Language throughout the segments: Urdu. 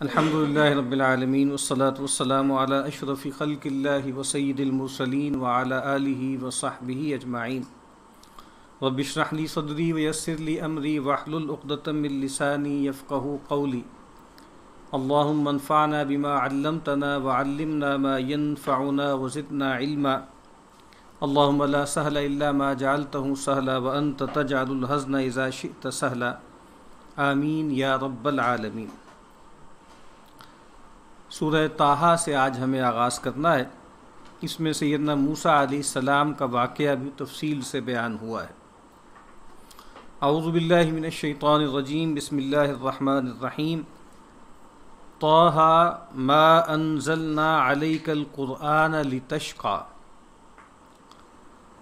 الحمد للہ رب العالمین والصلاة والسلام علی اشرف خلق اللہ وسید المرسلین وعلی آلہ وصحبہ اجمعین رب اشرح لی صدری ویسر لی امری واحلل عقدۃ من لسانی یفقہوا قولی اللہم انفعنا بما علمتنا وعلمنا ما ينفعنا وزدنا علما اللہم لا سہل الا ما جعلتہ سہلا وانت تجعل الحزن اذا شئت سہلا آمین یا رب العالمین۔ سورہ طٰہٰ سے آج ہمیں آغاز کرنا ہے۔ اس میں سیدنا موسیٰ علیہ السلام کا واقعہ بھی تفصیل سے بیان ہوا ہے۔ اعوذ باللہ من الشیطان الرجیم، بسم اللہ الرحمن الرحیم۔ طٰہٰ ما انزلنا علیک القرآن لتشقی۔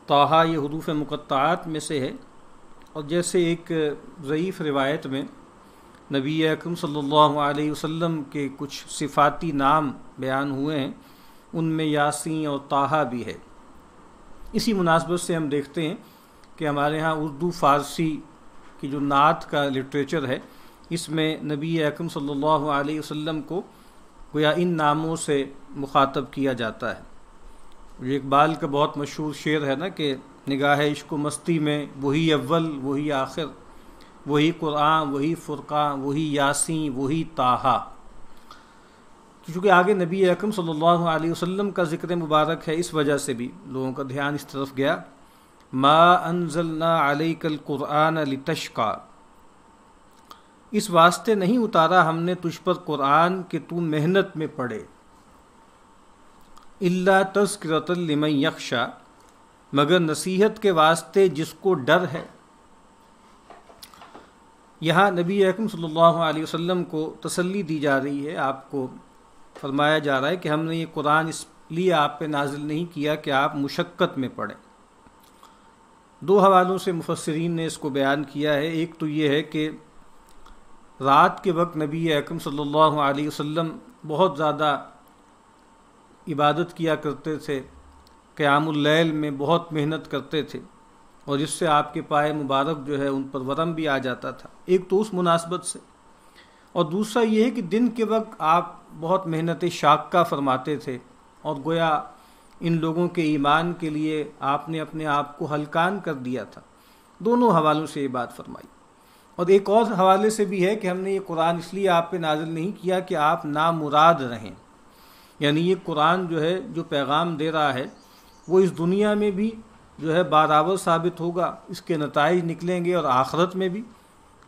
طٰہٰ یہ حروف مقطعات میں سے ہے، اور جیسے ایک ضعیف روایت میں نبی اکرم صلی اللہ علیہ وسلم کے کچھ صفاتی نام بیان ہوئے ہیں، ان میں یاسین اور طٰہٰ بھی ہے۔ اسی مناسبت سے ہم دیکھتے ہیں کہ ہمارے ہاں اردو فارسی کی جو نعت کا لٹریچر ہے، اس میں نبی اکرم صلی اللہ علیہ وسلم کو گویا ان ناموں سے مخاطب کیا جاتا ہے۔ یہ اقبال کا بہت مشہور شعر ہے نا کہ نگاہ عشق و مستی میں وہی اول وہی آخر، وہی قرآن وہی فرقان وہی یاسین وہی طٰہٰ۔ چونکہ آگے نبی اکرم صلی اللہ علیہ وسلم کا ذکر مبارک ہے، اس وجہ سے بھی لوگوں کا دھیان اس طرف گیا۔ ما انزلنا علیک القرآن لتشقی، اس واسطے نہیں اتارا ہم نے تجھ پر قرآن کہ تو محنت میں پڑھے۔ الا تذکرۃ لمن یخشی، مگر نصیحت کے واسطے جس کو ڈر ہے۔ یہاں نبی اکرم صلی اللہ علیہ وسلم کو تسلی دی جا رہی ہے، آپ کو فرمایا جا رہا ہے کہ ہم نے یہ قرآن اس لیے آپ پہ نازل نہیں کیا کہ آپ مشقت میں پڑھیں۔ دو حوالوں سے مفسرین نے اس کو بیان کیا ہے۔ ایک تو یہ ہے کہ رات کے وقت نبی اکرم صلی اللہ علیہ وسلم بہت زیادہ عبادت کیا کرتے تھے، قیام اللیل میں بہت محنت کرتے تھے، اور جس سے آپ کے پائے مبارک جو ہے ان پر ورم بھی آ جاتا تھا۔ ایک تو اس مناسبت سے، اور دوسرا یہ ہے کہ دن کے وقت آپ بہت محنت شاقہ فرماتے تھے، اور گویا ان لوگوں کے ایمان کے لیے آپ نے اپنے آپ کو ہلکان کر دیا تھا۔ دونوں حوالوں سے یہ بات فرمائی۔ اور ایک اور حوالے سے بھی ہے کہ ہم نے یہ قرآن اس لیے آپ پہ نازل نہیں کیا کہ آپ نامراد رہیں، یعنی یہ قرآن جو ہے جو پیغام دے رہا ہے وہ اس دنیا میں بھی جو ہے بارآور ثابت ہوگا، اس کے نتائج نکلیں گے، اور آخرت میں بھی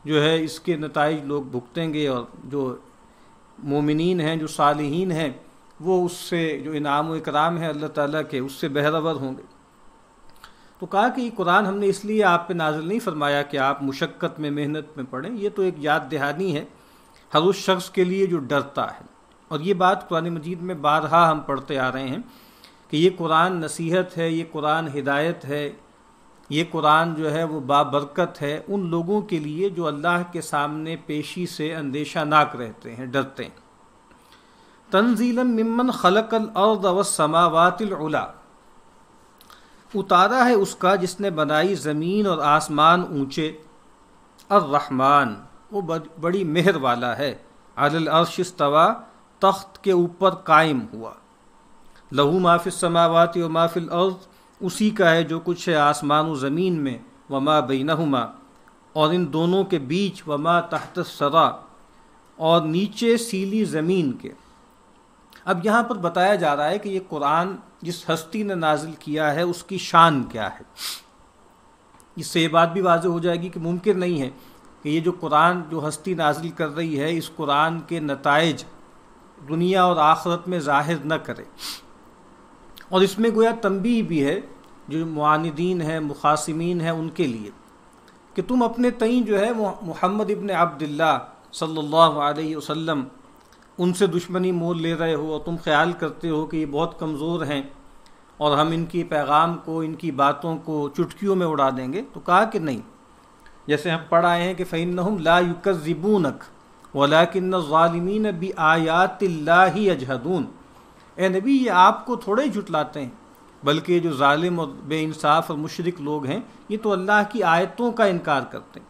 جو ہے اس کے نتائج لوگ بھگتیں گے، اور جو مومنین ہیں جو صالحین ہیں وہ اس سے جو انعام و اکرام ہے اللہ تعالیٰ کے، اس سے بہرور ہوں گے۔ تو کہا کہ یہ قرآن ہم نے اس لیے آپ پہ نازل نہیں فرمایا کہ آپ مشقت میں محنت میں پڑھیں، یہ تو ایک یاد دہانی ہے ہر اس شخص کے لیے جو ڈرتا ہے۔ اور یہ بات قرآن مجید میں بارہا ہم پڑھتے آ رہے ہیں کہ یہ قرآن نصیحت ہے، یہ قرآن ہدایت ہے، یہ قرآن جو ہے وہ بابرکت ہے ان لوگوں کے لیے جو اللہ کے سامنے پیشی سے اندیشہ ناک رہتے ہیں، ڈرتے ہیں۔ تنزیلا ممن خلق الارض والسماوات العلی، اتارا ہے اس کا جس نے بنائی زمین اور آسمان اونچے۔ الرحمن، وہ بڑی مہر والا ہے۔ علی العرش استوی، تخت کے اوپر قائم ہوا۔ لہو ما فی السماوات و ما فی الارض، اسی کا ہے جو کچھ ہے آسمان و زمین میں، وما بینہما، اور ان دونوں کے بیچ، وما تحت الثری، اور نیچے سیلی زمین کے۔ اب یہاں پر بتایا جا رہا ہے کہ یہ قرآن جس ہستی نے نازل کیا ہے اس کی شان کیا ہے۔ اس سے یہ بات بھی واضح ہو جائے گی کہ ممکن نہیں ہے کہ یہ جو قرآن جو ہستی نازل کر رہی ہے اس قرآن کے نتائج دنیا اور آخرت میں ظاہر نہ کرے۔ اور اس میں گویا تنبیہ بھی ہے جو معاندین ہیں، مخاصمین ہیں، ان کے لیے کہ تم اپنے تئیں جو ہے محمد ابن عبداللہ صلی اللہ علیہ وسلم ان سے دشمنی مول لے رہے ہو، اور تم خیال کرتے ہو کہ یہ بہت کمزور ہیں اور ہم ان کی پیغام کو، ان کی باتوں کو چٹکیوں میں اڑا دیں گے۔ تو کہا کہ نہیں، جیسے ہم پڑھ آئے ہیں کہ فَإِنَّهُمْ لَا يُكَذِّبُونَكَ وَلَكِنَّ الظَّالِمِينَ بِآيَاتِ اللَّهِ يَجْحَدُونَ، اے نبی یہ آپ کو تھوڑے ہی جھٹلاتے ہیں، بلکہ یہ جو ظالم اور بے انصاف اور مشرک لوگ ہیں یہ تو اللہ کی آیتوں کا انکار کرتے ہیں۔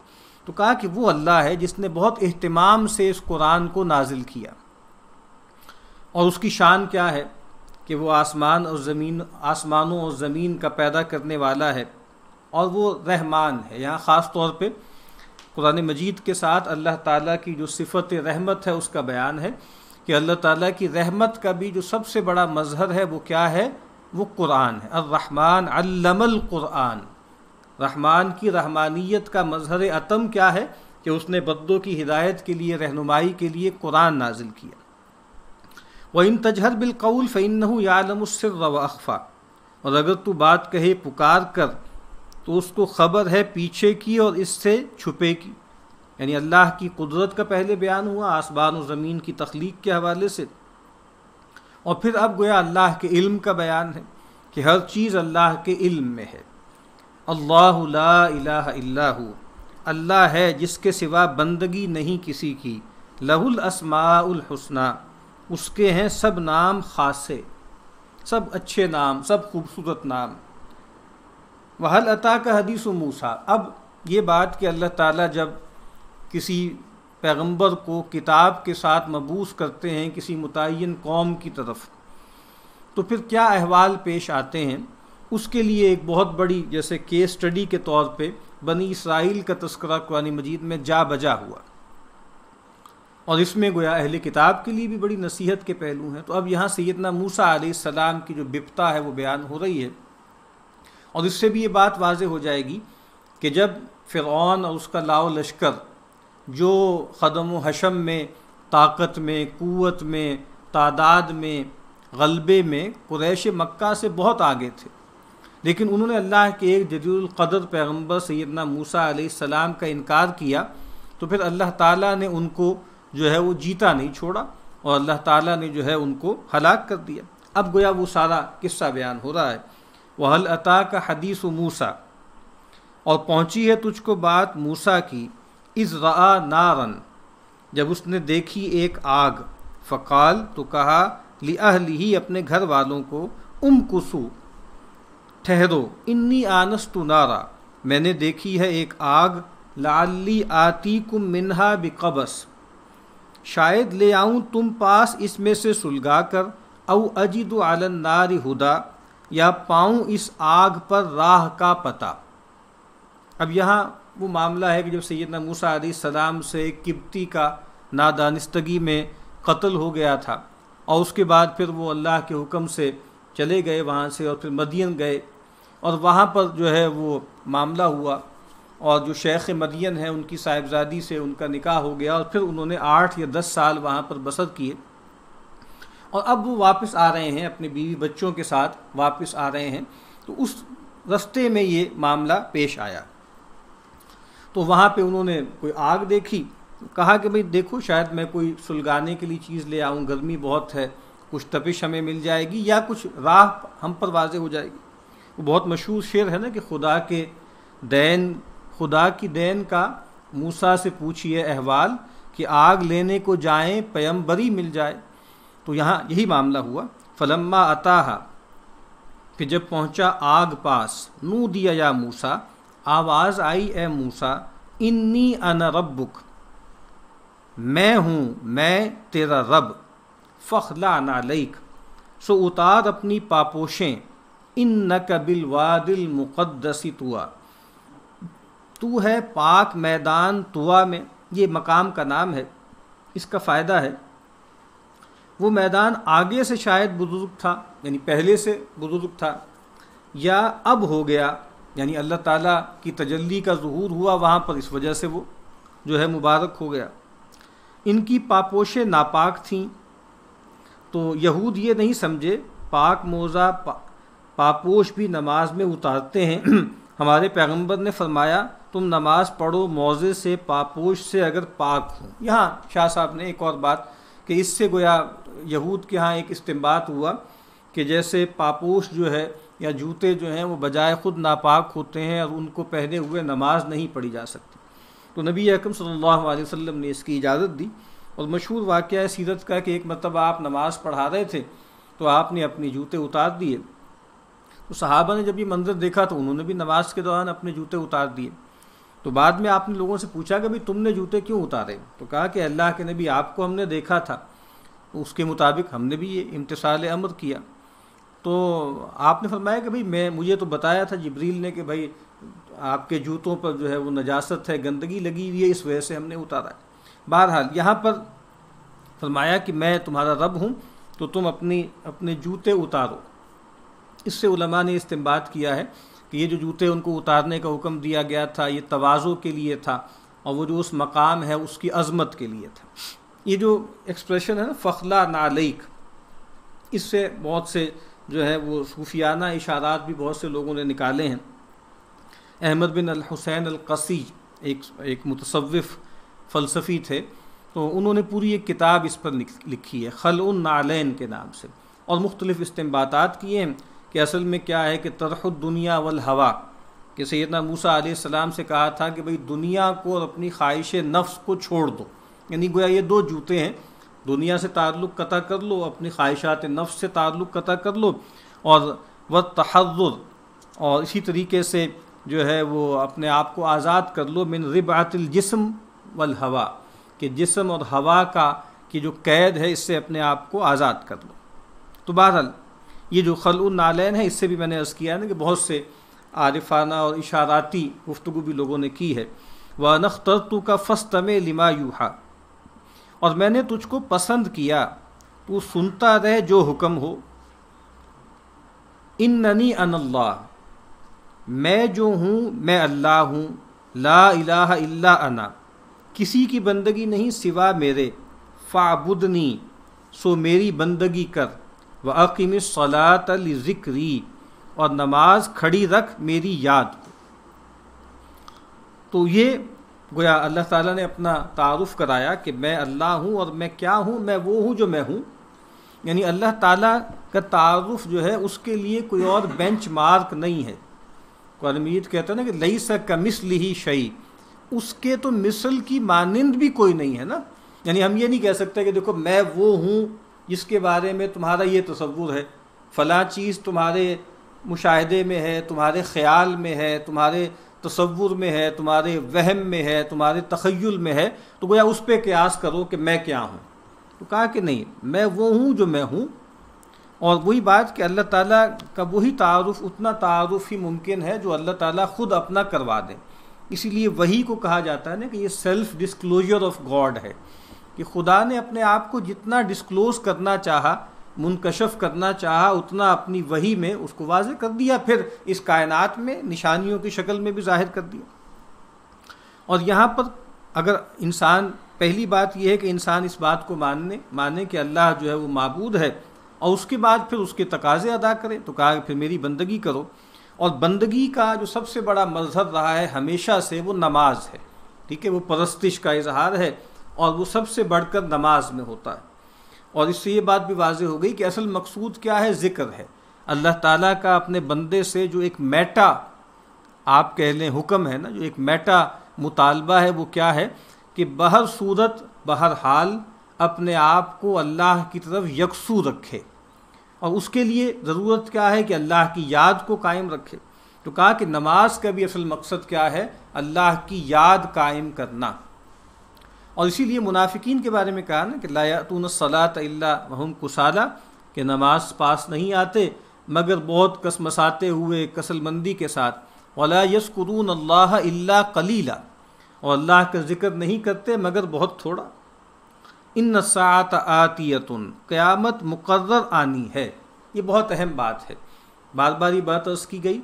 تو کہا کہ وہ اللہ ہے جس نے بہت اہتمام سے اس قرآن کو نازل کیا، اور اس کی شان کیا ہے کہ وہ آسمانوں اور زمین کا پیدا کرنے والا ہے، اور وہ رحمان ہے۔ یہاں خاص طور پہ قرآن مجید کے ساتھ اللہ تعالیٰ کی جو صفت رحمت ہے اس کا بیان ہے کہ اللہ تعالیٰ کی رحمت کا بھی جو سب سے بڑا مظہر ہے وہ کیا ہے؟ وہ قرآن ہے۔ الرحمن علم القرآن، رحمان کی رحمانیت کا مظہر اتم کیا ہے کہ اس نے بندوں کی ہدایت کے لیے، رہنمائی کے لیے قرآن نازل کیا۔ وَإِن تَجْهَرْ بِالْقَوْلِ فَإِنَّهُ يَعْلَمُ السِّرَّ وَأَخْفَى، اور اگر تو بات کہے پکار کر تو اس کو خبر ہے پیچھے کی اور اس سے چھپے کی، یعنی اللہ کی قدرت کا پہلے بیان ہوا آسمان و زمین کی تخلیق کے حوالے سے، اور پھر اب گویا اللہ کے علم کا بیان ہے کہ ہر چیز اللہ کے علم میں ہے۔ اللہ لا الہ الا ہو، اللہ ہے جس کے سوا بندگی نہیں کسی کی، لہ الاسماء الحسنی، اس کے ہیں سب نام خاصے، سب اچھے نام، سب خوبصورت نام۔ وَهَلْ أَتَاكَ حَدِيثُ مُوسیٰ، اب یہ بات کہ اللہ تعالیٰ جب کسی پیغمبر کو کتاب کے ساتھ مبعوث کرتے ہیں کسی متعین قوم کی طرف، تو پھر کیا احوال پیش آتے ہیں، اس کے لیے ایک بہت بڑی جیسے کیس اسٹڈی کے طور پہ بنی اسرائیل کا تذکرہ قرآن مجید میں جا بجا ہوا، اور اس میں گویا اہل کتاب کے لیے بھی بڑی نصیحت کے پہلو ہیں۔ تو اب یہاں سیدنا موسیٰ علیہ السلام کی جو بپتا ہے وہ بیان ہو رہی ہے، اور اس سے بھی یہ بات واضح ہو جائے گی کہ جب فرعون اور اس کا لاؤ لشکر جو خدم و حشم میں، طاقت میں، قوت میں، تعداد میں، غلبے میں قریش مکہ سے بہت آگے تھے، لیکن انہوں نے اللہ کے ایک جلیل القدر پیغمبر سیدنا موسیٰ علیہ السلام کا انکار کیا، تو پھر اللہ تعالیٰ نے ان کو جو ہے وہ جیتا نہیں چھوڑا، اور اللہ تعالیٰ نے جو ہے ان کو ہلاک کر دیا۔ اب گویا وہ سارا قصہ بیان ہو رہا ہے۔ وَهَلْ أَتَاكَ حَدِيثُ مُوسیٰ، اور پہنچی ہے تجھ کو بات موسیٰ کی، اِذْ رَأَىٰ نَارًا، جب اس نے دیکھی ایک آگ، فقال، تو کہا، لِأَهْلِهِ، اپنے گھر والوں کو، امکثوا، ٹھہرو، انی آنست نارا، میں نے دیکھی ہے ایک آگ، لعلی آتیکم منہا بقبس، شاید لے آؤں تم پاس اس میں سے سلگا کر، او اجد علی النار ہدا، یا پاؤں اس آگ پر راہ کا پتہ۔ اب یہاں وہ معاملہ ہے کہ جب سیدنا موسیٰ علیہ السلام سے ایک قبطی کا نادانستگی میں قتل ہو گیا تھا، اور اس کے بعد پھر وہ اللہ کے حکم سے چلے گئے وہاں سے، اور پھر مدین گئے، اور وہاں پر جو ہے وہ معاملہ ہوا، اور جو شیخ مدین ہیں ان کی صاحبزادی سے ان کا نکاح ہو گیا، اور پھر انہوں نے 8 یا 10 سال وہاں پر بسر کیے، اور اب وہ واپس آ رہے ہیں اپنے بیوی بچوں کے ساتھ واپس آ رہے ہیں، تو اس رستے میں یہ معاملہ پیش آیا۔ تو وہاں پہ انہوں نے کوئی آگ دیکھی، کہا کہ بھئی دیکھو شاید میں کوئی سلگانے کے لیے چیز لے آؤں، گرمی بہت ہے، کچھ تپش ہمیں مل جائے گی، یا کچھ راہ ہم پر واضح ہو جائے گی۔ وہ بہت مشہور شعر ہے نا کہ خدا کی دین کا موسیٰ سے پوچھئے احوال، کہ آگ لینے کو جائیں پیمبری مل جائے۔ تو یہاں یہی معاملہ ہوا۔ فلما اتاہا، پھر جب پہنچا آگ پاس، نودی یا موسیٰ، آواز آئی اے موسیٰ، انی انا ربک، میں ہوں، میں تیرا رب، فاخلع نعلیک، سو اتار اپنی پاپوشیں، انک بالوادی المقدس طویٰ، تو ہے پاک میدان طویٰ میں۔ یہ مقام کا نام ہے، اس کا فائدہ ہے، وہ میدان آگے سے شاید بزرگ تھا، یعنی پہلے سے بزرگ تھا، یا اب ہو گیا، یعنی اللہ تعالیٰ کی تجلی کا ظہور ہوا وہاں پر، اس وجہ سے وہ جو ہے مبارک ہو گیا۔ ان کی پاپوشیں ناپاک تھیں، تو یہود یہ نہیں سمجھے پاک موزہ پاپوش بھی نماز میں اتارتے ہیں۔ ہمارے پیغمبر نے فرمایا تم نماز پڑھو موزے سے، پاپوش سے اگر پاک ہوں۔ یہاں شاہ صاحب نے ایک اور بات کہ اس سے گویا یہود کے ہاں ایک استنباط ہوا کہ جیسے پاپوش جو ہے یا جوتے جو ہیں وہ بجائے خود ناپاک ہوتے ہیں، اور ان کو پہنے ہوئے نماز نہیں پڑھی جا سکتی، تو نبی اکرم صلی اللہ علیہ وسلم نے اس کی اجازت دی۔ اور مشہور واقعہ ہے سیرت کا کہ ایک مرتبہ آپ نماز پڑھا رہے تھے تو آپ نے اپنے جوتے اتار دیے، تو صحابہ نے جب یہ منظر دیکھا تو انہوں نے بھی نماز کے دوران اپنے جوتے اتار دیے۔ تو بعد میں آپ نے لوگوں سے پوچھا کہ بھئی تم نے جوتے کیوں اتارے؟ تو کہا کہ اللہ کے نبی آپ کو ہم نے دیکھا تھا اس کے مطابق ہم نے بھی یہ امتثال امر کیا۔ تو آپ نے فرمایا کہ بھئی مجھے تو بتایا تھا جبریل نے کہ بھئی آپ کے جوتوں پر جو ہے وہ نجاست ہے، گندگی لگی ہوئی ہے، اس وجہ سے ہم نے اتارا ہے۔ بہرحال یہاں پر فرمایا کہ میں تمہارا رب ہوں تو تم اپنے جوتے اتارو۔ اس سے علماء نے استنباط کیا ہے کہ یہ جو جوتے ان کو اتارنے کا حکم دیا گیا تھا یہ تواضع کے لیے تھا، اور وہ جو اس مقام ہے اس کی عظمت کے لیے تھا۔ یہ جو ایکسپریشن ہے نا فخلا نعلیک، اس سے بہت سے جو ہے وہ صوفیانہ اشارات بھی بہت سے لوگوں نے نکالے ہیں۔ احمد بن الحسین القسی ایک متصوف فلسفی تھے، تو انہوں نے پوری ایک کتاب اس پر لکھی ہے خلع النعلین کے نام سے، اور مختلف استنباطات کیے ہیں کہ اصل میں کیا ہے کہ طرح الدنیا والہوا، کہ سیدنا موسیٰ علیہ السلام سے کہا تھا کہ بھئی دنیا کو اور اپنی خواہش نفس کو چھوڑ دو، یعنی گویا یہ دو جوتے ہیں، دنیا سے تعلق قطع کر لو، اپنی خواہشات نفس سے تعلق قطع کر لو، اور والتحرر، اور اسی طریقے سے جو ہے وہ اپنے آپ کو آزاد کر لو من ربعۃ الجسم والہوا، کہ جسم اور ہوا کی جو قید ہے اس سے اپنے آپ کو آزاد کر لو۔ تو بہرحال یہ جو خلع النعلین ہے اس سے بھی میں نے عرض کیا ہے نا کہ بہت سے عارفانہ اور اشاراتی گفتگو بھی لوگوں نے کی ہے۔ وَأَنَا اخْتَرْتُكَ فَاسْتَمِعْ لِمَا يُوحَىٰ، اور میں نے تجھ کو پسند کیا، تو سنتا رہ جو حکم ہو۔ اِنَّنِي أَنَا اللَّهُ، میں جو ہوں میں اللہ ہوں، لا الہ الا انا، کسی کی بندگی نہیں سوا میرے، فاعبدنی، سو میری بندگی کر، وَأَقِمِ الصَّلَاةَ لِذِكْرِي، اور نماز کھڑی رکھ میری یاد کو۔ تو یہ گویا اللہ تعالیٰ نے اپنا تعارف کرایا کہ میں اللہ ہوں، اور میں کیا ہوں، میں وہ ہوں جو میں ہوں، یعنی اللہ تعالیٰ کا تعارف جو ہے اس کے لیے کوئی اور بینچ مارک نہیں ہے۔ قرآن مجید کہتا ہے نا کہ لیس کمثلہ شیء، اس کے تو مثل کی مانند بھی کوئی نہیں ہے نا، یعنی ہم یہ نہیں کہہ سکتے کہ دیکھو میں وہ ہوں جس کے بارے میں تمہارا یہ تصور ہے، فلاں چیز تمہارے مشاہدے میں ہے، تمہارے خیال میں ہے، تمہارے تصور میں ہے، تمہارے وہم میں ہے، تمہارے تخیل میں ہے، تو گویا اس پہ قیاس کرو کہ میں کیا ہوں۔ تو کہا کہ نہیں، میں وہ ہوں جو میں ہوں، اور وہی بات کہ اللہ تعالیٰ کا وہی تعارف، اتنا تعارف ہی ممکن ہے جو اللہ تعالیٰ خود اپنا کروا دیں۔ اسی لیے وحی کو کہا جاتا ہے نا کہ یہ سیلف ڈسکلوجر آف گاڈ ہے، کہ خدا نے اپنے آپ کو جتنا ڈسکلوز کرنا چاہا، منکشف کرنا چاہا، اتنا اپنی وحی میں اس کو واضح کر دیا، پھر اس کائنات میں نشانیوں کی شکل میں بھی ظاہر کر دیا۔ اور یہاں پر اگر انسان، پہلی بات یہ ہے کہ انسان اس بات کو مانے کہ اللہ جو ہے وہ معبود ہے، اور اس کے بعد پھر اس کے تقاضے ادا کرے، تو کہا کہ پھر میری بندگی کرو۔ اور بندگی کا جو سب سے بڑا مظہر رہا ہے ہمیشہ سے وہ نماز ہے، ٹھیک ہے، وہ پرستش کا اظہار ہے، اور وہ سب سے بڑھ کر نماز میں ہوتا ہے۔ اور اس سے یہ بات بھی واضح ہو گئی کہ اصل مقصود کیا ہے، ذکر ہے۔ اللہ تعالیٰ کا اپنے بندے سے جو ایک میٹا آپ کہہ لیں حکم ہے نا، جو ایک میٹا مطالبہ ہے، وہ کیا ہے کہ بہر صورت بہر حال اپنے آپ کو اللہ کی طرف یکسو رکھے، اور اس کے لیے ضرورت کیا ہے کہ اللہ کی یاد کو قائم رکھے۔ تو کہا کہ نماز کا بھی اصل مقصد کیا ہے، اللہ کی یاد قائم کرنا۔ اور اسی لیے منافقین کے بارے میں کہا نا کہ لا یأتون الصلاۃ الا وہم کسالى، کہ نماز پاس نہیں آتے مگر بہت کسمساتے ہوئے، کسل مندی کے ساتھ، ولا یذکرون اللہ الا قلیلا، اور اللہ کا ذکر نہیں کرتے مگر بہت تھوڑا۔ ان الساعۃ آتیۃ، قیامت مقرر آنی ہے۔ یہ بہت اہم بات ہے، بار بار یہ بات عرض کی گئی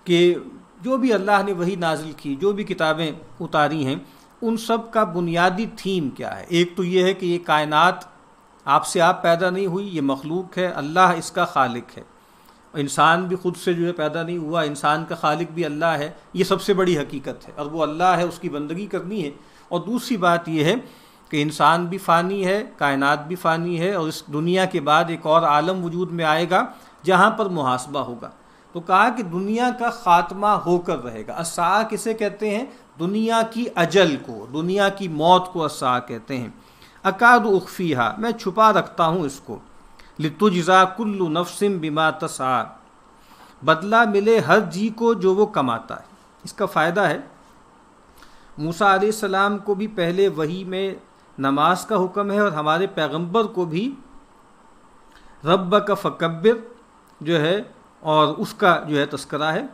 کہ جو بھی اللہ نے وحی نازل کی، جو بھی کتابیں اتاری ہیں، ان سب کا بنیادی تھیم کیا ہے؟ ایک تو یہ ہے کہ یہ کائنات آپ سے آپ پیدا نہیں ہوئی، یہ مخلوق ہے، اللہ اس کا خالق ہے۔ انسان بھی خود سے جو ہے پیدا نہیں ہوا، انسان کا خالق بھی اللہ ہے، یہ سب سے بڑی حقیقت ہے، اور وہ اللہ ہے، اس کی بندگی کرنی ہے۔ اور دوسری بات یہ ہے کہ انسان بھی فانی ہے، کائنات بھی فانی ہے، اور اس دنیا کے بعد ایک اور عالم وجود میں آئے گا جہاں پر محاسبہ ہوگا۔ تو کہا کہ دنیا کا خاتمہ ہو کر رہے گا۔ الساعہ کسے کہتے ہیں؟ دنیا کی اجل کو، دنیا کی موت کو الساعہ کہتے ہیں۔ اکاد اخفیہا، میں چھپا رکھتا ہوں اس کو، لتجزا کل نفس بما تسعی، بدلہ ملے ہر جی کو جو وہ کماتا ہے۔ اس کا فائدہ ہے موسیٰ علیہ السلام کو بھی پہلے وحی میں نماز کا حکم ہے، اور ہمارے پیغمبر کو بھی ربک فکبر جو ہے اور اس کا جو ہے تذکرہ ہے.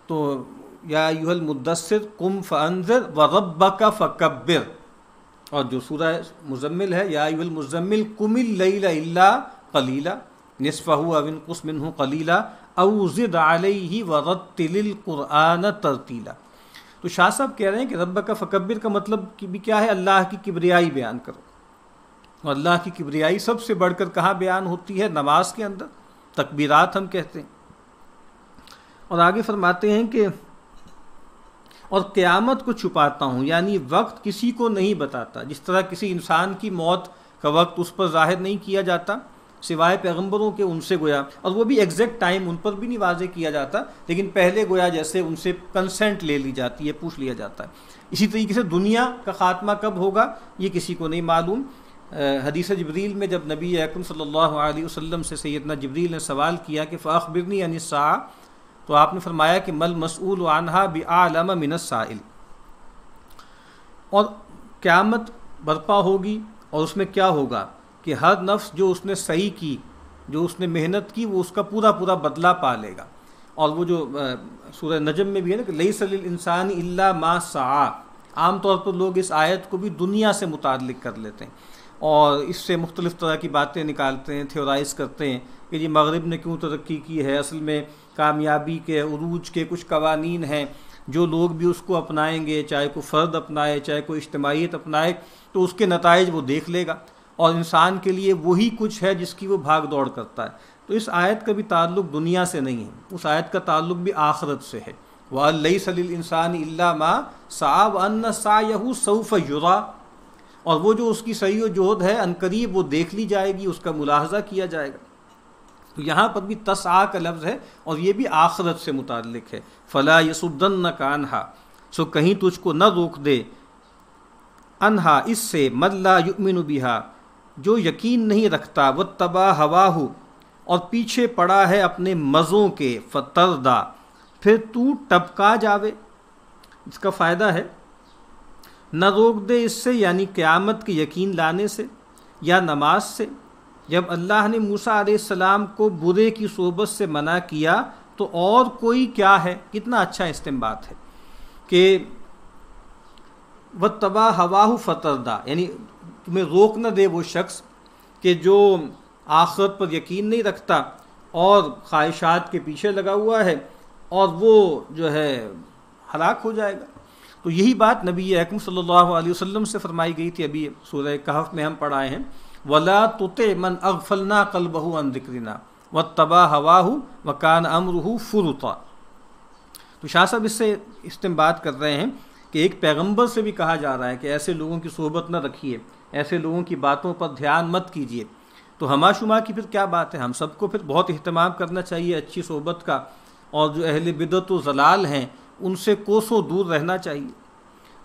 تو یا ایھا المدثر قم فانذر وربک فکبر، اور جو سورہ مزمل ہے یا ایھا المزمل قم اللیل الا قلیلا نصفہ او انقص منہ قلیلا او زد علیہ ورتل القرآن ترتیلا. تو شاہ صاحب کہہ رہے ہیں کہ ربک فکبر کا مطلب بھی کیا ہے؟ اللہ کی کبریائی بیان کرو. اور اللہ کی کبریائی سب سے بڑھ کر کہاں بیان ہوتی ہے؟ نماز کے اندر، تکبیرات ہم کہتے ہیں. اور آگے فرماتے ہیں کہ اور قیامت کو چھپاتا ہوں، یعنی وقت کسی کو نہیں بتاتا. جس طرح کسی انسان کی موت کا وقت اس پر ظاہر نہیں کیا جاتا سوائے پیغمبروں کے، ان سے گویا، اور وہ بھی ایگزیکٹ ٹائم ان پر بھی نہیں واضح کیا جاتا، لیکن پہلے گویا جیسے ان سے کنسنٹ لے لی جاتی ہے، پوچھ لیا جاتا ہے. اسی طریقے سے دنیا کا خاتمہ کب ہوگا یہ کسی کو نہیں معلوم. حدیث جبریل میں جب نبی اکرم صلی اللہ علیہ وسلم سے سیدنا جبریل نے سوال کیا کہ فاخبرنی عن الساعہ، تو آپ نے فرمایا کہ مل مسئول عنہا بعلم من السائل. اور قیامت برپا ہوگی، اور اس میں کیا ہوگا کہ ہر نفس جو اس نے صحیح کی، جو اس نے محنت کی، وہ اس کا پورا پورا بدلہ پا لے گا. اور وہ جو سورہ نجم میں بھی ہے نا کہ لیس للانسان الا ما سعی، عام طور پر لوگ اس آیت کو بھی دنیا سے متعلق کر لیتے ہیں اور اس سے مختلف طرح کی باتیں نکالتے ہیں، تھیورائز کرتے ہیں کہ جی مغرب نے کیوں ترقی کی ہے. اصل میں کامیابی کے عروج کے کچھ قوانین ہیں، جو لوگ بھی اس کو اپنائیں گے، چاہے کوئی فرد اپنائے چاہے کوئی اجتماعیت اپنائے، تو اس کے نتائج وہ دیکھ لے گا، اور انسان کے لیے وہی کچھ ہے جس کی وہ بھاگ دوڑ کرتا ہے. تو اس آیت کا بھی تعلق دنیا سے نہیں ہے، اس آیت کا تعلق بھی آخرت سے ہے. وَلَيْسَ لِلْإِنسَانِ إِلَّا مَا سَعَىٰ وَأَنَّ سَعْيَهُ سَوْفَ يُرَىٰ. اور وہ جو اس کی سعی و جہد ہے عنقریب وہ دیکھ لی جائے گی، اس کا ملاحظہ کیا جائے گا. تو یہاں پر بھی تسعیٰ کا لفظ ہے، اور یہ بھی آخرت سے متعلق ہے. فَلَا يَصُدَّنَّكَ عَنْهَا، سو کہیں تجھ کو نہ روک دے، انہا اس سے، مَن لَا يُؤْمِنُ بِهَا جو یقین نہیں رکھتا، وَاتَّبَعَ هَوَاهُ اور پیچھے پڑا ہے اپنے مزوں کے، فَتَرْدَىٰ پھر تو ٹپکا جاوے. اس کا فائدہ ہے نہ روک دے اس سے، یعنی قیامت کے یقین لانے سے یا نماز سے. جب اللہ نے موسیٰ علیہ السلام کو برے کی صحبت سے منع کیا تو اور کوئی کیا ہے؟ کتنا اچھا استنباط ہے کہ وَاتَّبَعَ هَوَاهُ فَتَرْدَىٰ، یعنی تمہیں روک نہ دے وہ شخص کہ جو آخرت پر یقین نہیں رکھتا اور خواہشات کے پیچھے لگا ہوا ہے، اور وہ جو ہے ہلاک ہو جائے گا. تو یہی بات نبی اکرم صلی اللہ علیہ وسلم سے فرمائی گئی تھی. ابھی سورہ کہف میں ہم پڑھائے ہیں وَلَا تُطِعْ مَنْ أَغْفَلْنَا قَلْبَهُ عَنْ ذِكْرِنَا وَاتَّبَعَ هَوَاهُ وَكَانَ أَمْرُهُ فُرُطًا. تو شاہ صاحب اس سے استنباط کر رہے ہیں کہ ایک پیغمبر سے بھی کہا جا رہا ہے کہ ایسے لوگوں کی صحبت نہ رکھیے، ایسے لوگوں کی باتوں پر دھیان مت کیجیے. تو ہما شما کی پھر کیا بات ہے؟ ہم سب کو پھر بہت اہتمام کرنا چاہیے اچھی صحبت کا، اور جو اہل بدعت و ضلال ہیں ان سے کوسوں دور رہنا چاہیے.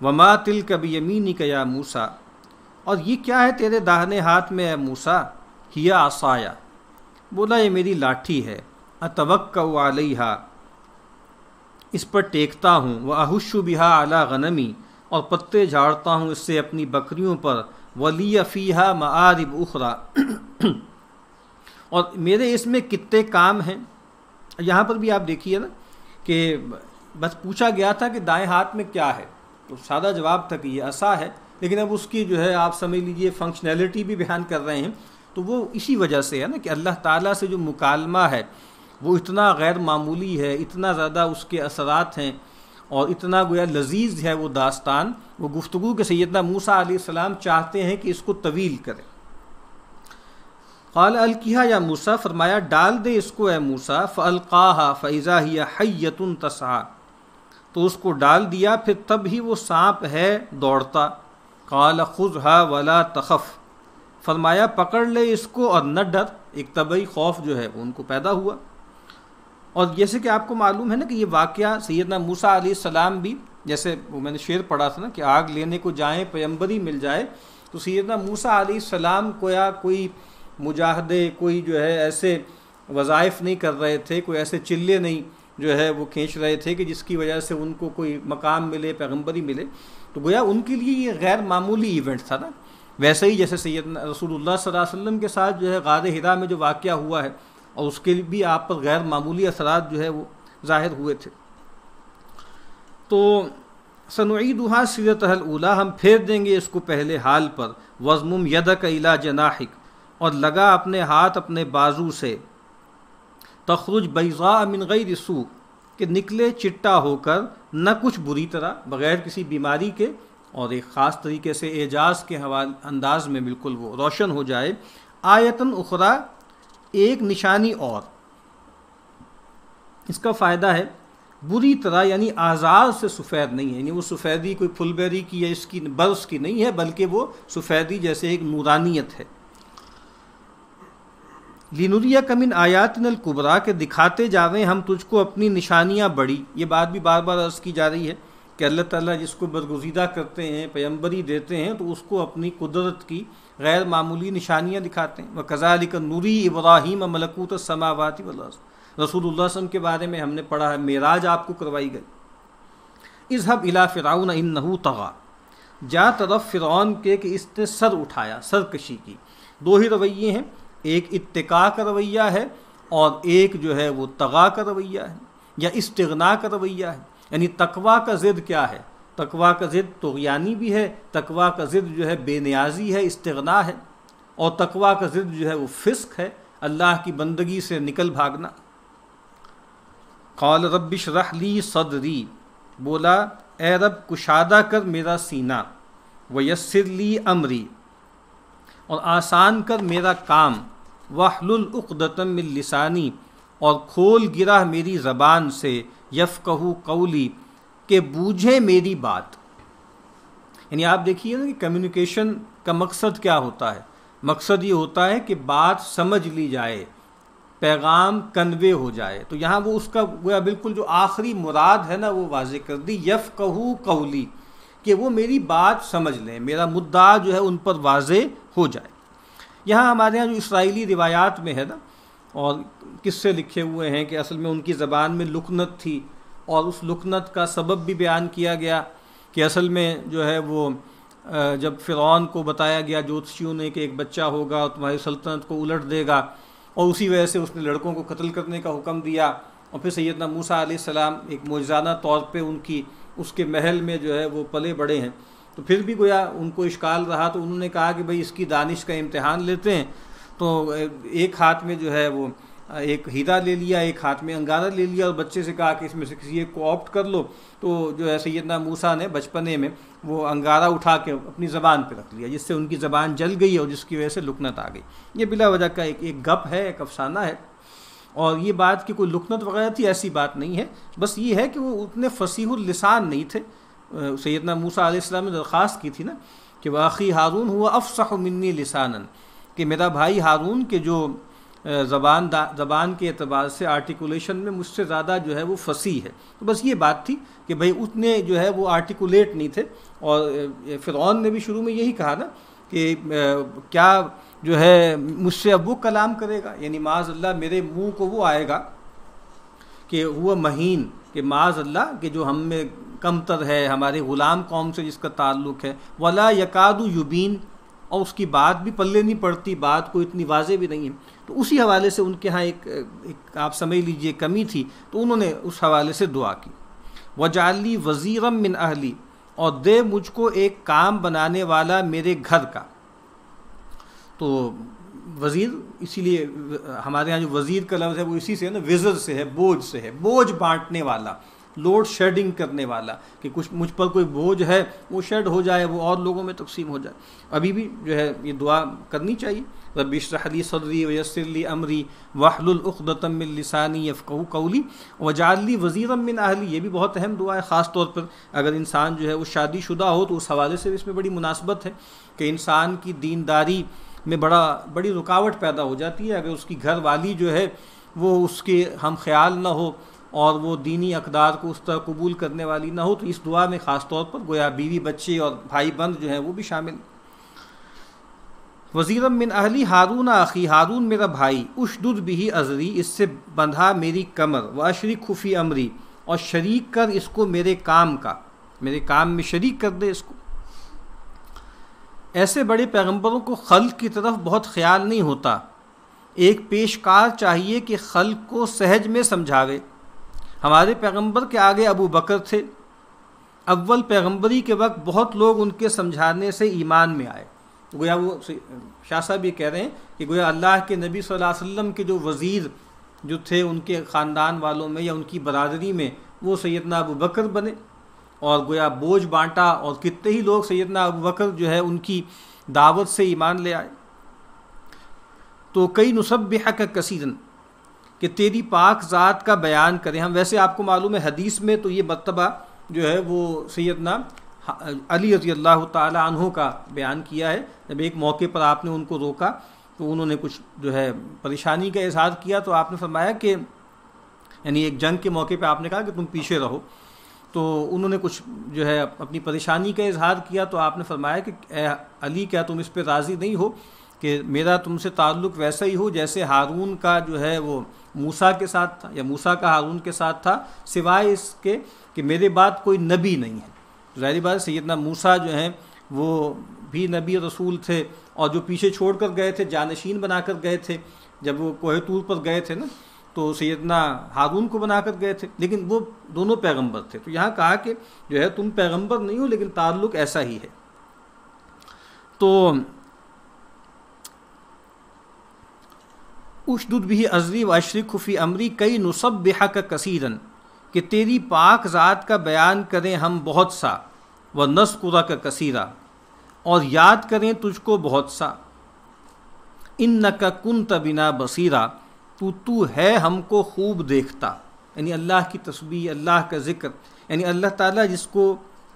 وما تلک بیمینک یا موسیٰ، اور یہ کیا ہے تیرے داہنے ہاتھ میں اے موسیٰ؟ ہی عصایا، بولا یہ میری لاٹھی ہے، اتوکأ علیہا اس پر ٹیکتا ہوں، واہش بہا علی غنمی اور پتے جھاڑتا ہوں اس سے اپنی بکریوں پر، ولی فیہا معارب اخری اور میرے اس میں کتنے کام ہیں. یہاں پر بھی آپ دیکھیے نا کہ بس پوچھا گیا تھا کہ دائیں ہاتھ میں کیا ہے، تو سادہ جواب تھا کہ یہ عصا ہے، لیکن اب اس کی جو ہے آپ سمجھ لیجئے فنکشنلٹی بھی بیان کر رہے ہیں. تو وہ اسی وجہ سے ہے نا کہ اللہ تعالیٰ سے جو مکالمہ ہے وہ اتنا غیر معمولی ہے، اتنا زیادہ اس کے اثرات ہیں، اور اتنا گویا لذیذ ہے وہ داستان، وہ گفتگو کہ سیدنا موسیٰ علیہ السلام چاہتے ہیں کہ اس کو طویل کرے. قال القیہا یا موسیٰ، فرمایا ڈال دے اس کو اے موسیٰ. فالقاہا فاذا ہی حیۃ تسعیٰ، تو اس کو ڈال دیا پھر تب ہی وہ سانپ ہے دوڑتا. قال خذھا ولا تخف، فرمایا پکڑ لے اس کو اور نہ ڈر. ایک طبعی خوف جو ہے وہ ان کو پیدا ہوا. اور جیسے کہ آپ کو معلوم ہے نا کہ یہ واقعہ سیدنا موسیٰ علیہ السلام بھی، جیسے وہ میں نے شعر پڑھا تھا نا کہ آگ لینے کو جائیں پیمبری مل جائے، تو سیدنا موسیٰ علیہ السلام کو یا کوئی مجاہدے، کوئی جو ہے ایسے وظائف نہیں کر رہے تھے، کوئی ایسے چلے نہیں جو ہے وہ کھینچ رہے تھے کہ جس کی وجہ سے ان کو کوئی مقام ملے، پیغمبری ملے. تو گویا ان کے لیے یہ غیر معمولی ایونٹ تھا نا ویسے ہی جیسے سیدنا رسول اللہ صلی اللہ علیہ وسلم کے ساتھ جو ہے غار حرا میں جو واقعہ ہوا ہے، اور اس کے بھی آپ پر غیر معمولی اثرات جو ہے وہ ظاہر ہوئے تھے۔ تو سنعیدھا سیرتھا الاولی، ہم پھیر دیں گے اس کو پہلے حال پر۔ وضمم یدک الی جناحک، اور لگا اپنے ہاتھ اپنے بازو سے۔ تخرج بیضاء من غیر سوء، کہ نکلے چٹا ہو کر، نہ کچھ بری طرح، بغیر کسی بیماری کے، اور ایک خاص طریقے سے اعجاز کے انداز میں بالکل وہ روشن ہو جائے۔ آیتن اخری، ایک نشانی اور۔ اس کا فائدہ ہے بری طرح یعنی آزار سے سفید نہیں ہے، یعنی وہ سفیدی کوئی پھل بیری کی یا اس کی برس کی نہیں ہے، بلکہ وہ سفیدی جیسے ایک نورانیت ہے۔ لِنُرِيَكَ مِنْ آیاتنا الکبریٰ، کہ دکھاتے جاویں ہم تجھ کو اپنی نشانیاں بڑی۔ یہ بات بھی بار بار عرض کی جا رہی ہے کہ اللہ تعالیٰ جس کو برگزیدہ کرتے ہیں، پیغمبری دیتے ہیں، تو اس کو اپنی قدرت کی غیر معمولی نشانیاں دکھاتے ہیں۔ وَكَذَلِكَ نُرِي إِبْرَاهِيمَ مَلَكُوتَ السَّمَاوَاتِ وَالْأَرْضِ، رسول اللہ صلی اللہ علیہ وسلم کے بارے میں ہم نے پڑھا ہے، معراج آپ کو کروائی گئی۔ اذهب إلى فرعون إنه طغى، جا طرف فرعون کے کہ اس نے سر اٹھایا، سرکشی کی۔ دو ہی رویے ہیں، ایک اتقاء کا رویہ ہے اور ایک جو ہے وہ طغا کا رویہ ہے یا استغنا کا رویہ ہے۔ یعنی تقویٰ کا ضد کیا ہے؟ تقویٰ کا ضد طغیانی بھی ہے، تقویٰ کا ضد جو ہے بے نیازی ہے، استغنا ہے، اور تقویٰ کا ضد جو ہے وہ فسق ہے، اللہ کی بندگی سے نکل بھاگنا۔ قال رب اشرح لی صدری، بولا اے رب کشادہ کر میرا سینہ، ویسر لی امری، اور آسان کر میرا کام، واحلل عقدۃ من لسانی، اور کھول گرہ میری زبان سے، یفقہوا قولی، کہ بوجھے میری بات۔ یعنی آپ دیکھیے نا کہ کمیونیکیشن کا مقصد کیا ہوتا ہے؟ مقصد یہ ہوتا ہے کہ بات سمجھ لی جائے، پیغام کنوے ہو جائے۔ تو یہاں وہ اس کا گویا بالکل جو آخری مراد ہے نا وہ واضح کر دی، یفقہوا قولی، کہ وہ میری بات سمجھ لیں، میرا مدعا جو ہے ان پر واضح ہو جائے۔ یہاں ہمارے یہاں جو اسرائیلی روایات میں ہے نا، اور قصے لکھے ہوئے ہیں کہ اصل میں ان کی زبان میں لکنت تھی، اور اس لکنت کا سبب بھی بیان کیا گیا کہ اصل میں جو ہے وہ جب فرعون کو بتایا گیا جوتشیوں نے کہ ایک بچہ ہوگا اور تمہاری سلطنت کو الٹ دے گا، اور اسی وجہ سے اس نے لڑکوں کو قتل کرنے کا حکم دیا، اور پھر سیدنا موسیٰ علیہ السلام ایک معجزانہ طور پہ اس کے محل میں جو ہے وہ پلے بڑے ہیں، تو پھر بھی گویا ان کو اشکال رہا، تو انہوں نے کہا کہ بھئی اس کی دانش کا امتحان لیتے ہیں۔ تو ایک ہاتھ میں جو ہے وہ ایک ہیرا لے لیا، ایک ہاتھ میں انگارہ لے لیا، اور بچے سے کہا کہ اس میں سے کسی ایک کو آپٹ کر لو۔ تو جو ہے سیدنا موسیٰ نے بچپنے میں وہ انگارہ اٹھا کے اپنی زبان پہ رکھ لیا، جس سے ان کی زبان جل گئی اور جس کی وجہ سے لکنت آ گئی۔ یہ بلا وجہ کا ایک گپ ہے، ایک افسانہ ہے، اور یہ بات کہ کوئی لکنت وغیرہ تھی ایسی بات نہیں ہے، بس یہ ہے کہ وہ اتنے فصیح اللسان نہیں تھے۔ سیدنا موسیٰ علیہ السلام نے درخواست کی تھی نا کہ وَأَخِي ہارون هُوَ أَفْصَحُ مِنِّي لِسَانًا، کہ میرا بھائی ہارون کے جو زبان کے اعتبار سے آرٹیکولیشن میں مجھ سے زیادہ جو ہے وہ فصیح ہے۔ تو بس یہ بات تھی کہ بھئی اتنے جو ہے وہ آرٹیکولیٹ نہیں تھے، اور فرعون نے بھی شروع میں یہی کہا نا کہ کیا جو ہے مجھ سے اب وہ کلام کرے گا، یعنی معاذ اللہ میرے منہ کو وہ آئے گا کہ وہ مہین، کہ معاذ اللہ کہ جو ہم میں کمتر ہے، ہمارے غلام قوم سے جس کا تعلق ہے، ولا یکاد یبین، اور اس کی بات بھی پلے نہیں پڑتی، بات کو اتنی واضح بھی نہیں ہے۔ تو اسی حوالے سے ان کے ہاں ایک آپ سمجھ لیجئے کمی تھی، تو انہوں نے اس حوالے سے دعا کی۔ وَجَعَلْ لِي وَزِيرًا مِّنْ أَهْلِي، اور دے مجھ کو ایک کام بنانے والا میرے گھر کا۔ تو وزیر، اسی لیے ہمارے ہاں جو وزیر کا لفظ ہے وہ اسی سے ہے نا، وزر سے ہے، بوجھ سے ہے، بوجھ بانٹنے والا، لوڈ شیڈنگ کرنے والا، کہ کچھ مجھ پر کوئی بوجھ ہے وہ شیڈ ہو جائے، وہ اور لوگوں میں تقسیم ہو جائے۔ ابھی بھی جو ہے یہ دعا کرنی چاہیے، رب اشرح لی صدری ویسر لی امری واحلل عقدۃ من لسانی یفقہوا قولی واجعل لی وزیرا من اہلی۔ یہ بھی بہت اہم دعا ہے، خاص طور پر اگر انسان جو ہے وہ شادی شدہ ہو، تو اس حوالے سے اس میں بڑی مناسبت ہے کہ انسان کی دینداری میں بڑی رکاوٹ پیدا ہو جاتی ہے اگر اس کی گھر والی جو ہے وہ اس کے ہم خیال نہ ہو اور وہ دینی اقدار کو اس طرح قبول کرنے والی نہ ہو۔ تو اس دعا میں خاص طور پر گویا بیوی بچے اور بھائی بند جو ہیں وہ بھی شامل۔ وزیرا من اہلی ہارون اخی، ہارون میرا بھائی، اشدد بہ ازری، اس سے بندھا میری کمر، واشرکہ فی امری، اور شریک کر اس کو میرے کام کا، میرے کام میں شریک کر دے اس کو۔ ایسے بڑے پیغمبروں کو خلق کی طرف بہت خیال نہیں ہوتا، ایک پیشکار چاہیے کہ خلق کو سہج میں سمجھاوے۔ ہمارے پیغمبر کے آگے ابو بکر تھے، اول پیغمبری کے وقت بہت لوگ ان کے سمجھانے سے ایمان میں آئے۔ گویا وہ شاہ صاحب یہ کہہ رہے ہیں کہ گویا اللہ کے نبی صلی اللہ علیہ وسلم کے جو وزیر جو تھے ان کے خاندان والوں میں یا ان کی برادری میں، وہ سیدنا ابو بکر بنے، اور گویا بوجھ بانٹا، اور کتنے ہی لوگ سیدنا ابو بکر جو ہے ان کی دعوت سے ایمان لے آئے۔ تو کئی نسبحک کثیرا، کہ تیری پاک ذات کا بیان کریں ہم۔ ویسے آپ کو معلوم ہے حدیث میں تو یہ مرتبہ جو ہے وہ سیدنا علی رضی اللہ تعالی عنہ کا بیان کیا ہے۔ جب ایک موقع پر آپ نے ان کو روکا تو انہوں نے کچھ جو ہے پریشانی کا اظہار کیا، تو آپ نے فرمایا کہ یعنی ایک جنگ کے موقع پہ آپ نے کہا کہ تم پیچھے رہو، تو انہوں نے کچھ جو ہے اپنی پریشانی کا اظہار کیا، تو آپ نے فرمایا کہ اے علی، کیا تم اس پہ راضی نہیں ہو کہ میرا تم سے تعلق ویسا ہی ہو جیسے ہارون کا جو ہے وہ موسیٰ کے ساتھ تھا، یا موسیٰ کا ہارون کے ساتھ تھا، سوائے اس کے کہ میرے بعد کوئی نبی نہیں ہے۔ ظاہری بات سیدنا موسیٰ جو ہیں وہ بھی نبی رسول تھے، اور جو پیچھے چھوڑ کر گئے تھے، جانشین بنا کر گئے تھے، جب وہ کوہ طور پر گئے تھے نا، تو سیدنا ہارون کو بنا کر گئے تھے، لیکن وہ دونوں پیغمبر تھے۔ تو یہاں کہا کہ جو ہے تم پیغمبر نہیں ہو لیکن تعلق ایسا ہی ہے۔ تو اشدد بھی ازری واشرکہ فی امری کئی نسبحک کثیرا، کہ تیری پاک ذات کا بیان کریں ہم بہت سا، ونذکرک کثیرا، اور یاد کریں تجھ کو بہت سا، انک کنت بنا بصیرا، تو ہے ہم کو خوب دیکھتا۔ یعنی اللہ کی تسبیح، اللہ کا ذکر، یعنی اللہ تعالیٰ جس کو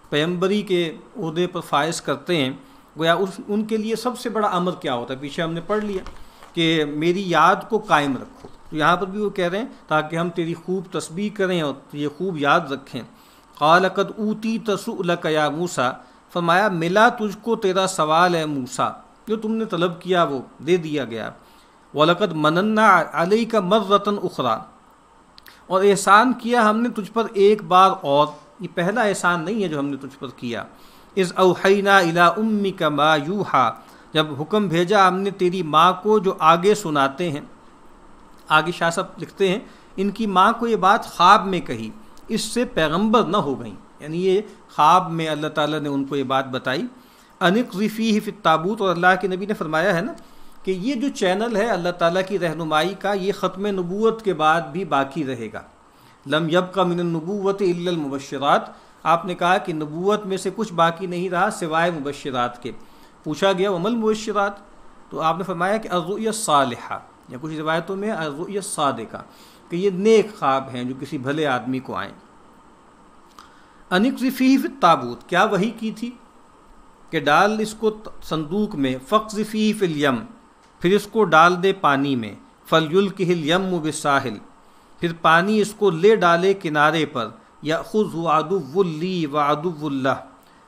پیغمبری کے عہدے پر فائز کرتے ہیں، گویا ان کے لیے سب سے بڑا امر کیا ہوتا ہے، پیچھے ہم نے پڑھ لیا کہ میری یاد کو قائم رکھو۔ تو یہاں پر بھی وہ کہہ رہے ہیں تاکہ ہم تیری خوب تسبیح کریں اور یہ خوب یاد رکھیں۔ قال قد اوتیت سؤلک یا موسیٰ، فرمایا ملا تجھ کو تیرا سوال ہے موسیٰ، جو تم نے طلب کیا وہ دے دیا گیا۔ وَلَقَدْ مَنَنَّا عَلَيْكَ مَرَّةً أُخْرَى، اور احسان کیا ہم نے تجھ پر ایک بار اور، یہ پہلا احسان نہیں ہے جو ہم نے تجھ پر کیا۔ اِذْ أَوْحَيْنَا إِلَىٰ أُمِّكَ مَا يُوحَىٰ، جب حکم بھیجا ہم نے تیری ماں کو جو آگے سناتے ہیں۔ آگے شاہ صاحب لکھتے ہیں ان کی ماں کو یہ بات خواب میں کہی، اس سے پیغمبر نہ ہو گئیں، یعنی یہ خواب میں اللہ تعالیٰ نے ان کو یہ بات بتائی۔ اَنِقْذِ فِيهِ فِي التَّابُوتِ، اور اللہ کے نبی نے فرمایا ہے نا کہ یہ جو چینل ہے اللہ تعالیٰ کی رہنمائی کا، یہ ختم نبوت کے بعد بھی باقی رہے گا۔ لم یبق من النبوۃ الا المبشرات، آپ نے کہا کہ نبوت میں سے کچھ باقی نہیں رہا سوائے مبشرات کے۔ پوچھا گیا وما المبشرات، تو آپ نے فرمایا کہ الرؤیا الصالحہ، یا کچھ روایتوں میں الرؤیا الصادقہ، کہ یہ نیک خواب ہیں جو کسی بھلے آدمی کو آئیں۔ انقذ فیہ فی التابوت، کیا وحی کی تھی کہ ڈال اس کو صندوق میں، فقذ فیہ فی الیم، پھر اس کو ڈال دے پانی میں، فلیلقہ الیم بالساحل، پھر پانی اس کو لے ڈالے کنارے پر، یأخذہ عدو لی وعدو لہ،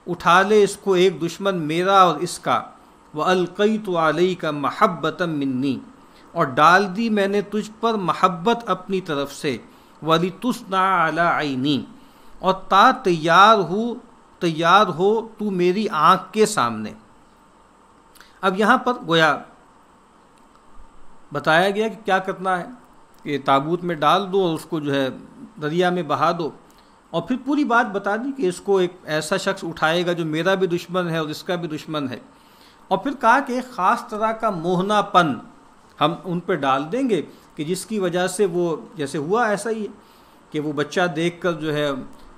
اٹھا لے اس کو ایک دشمن میرا اور اس کا، وَأَلْقَيْتُ عَلَيْكَ مَحَبَّةً مِّنِّي، اور ڈال دی میں نے تجھ پر محبت اپنی طرف سے، وَلِتُصْنَعَ عَلَىٰ عَيْنِي، اور تا تیار ہو تو میری آنکھ کے سامنے۔ اب یہاں پر گویا بتایا گیا کہ کیا کرنا ہے، کہ تابوت میں ڈال دو اور اس کو جو ہے دریا میں بہا دو، اور پھر پوری بات بتا دی کہ اس کو ایک ایسا شخص اٹھائے گا جو میرا بھی دشمن ہے اور اس کا بھی دشمن ہے، اور پھر کہا کہ ایک خاص طرح کا موہنا پن ہم ان پہ ڈال دیں گے کہ جس کی وجہ سے وہ جیسے ہوا ایسا ہی ہے کہ وہ بچہ دیکھ کر جو ہے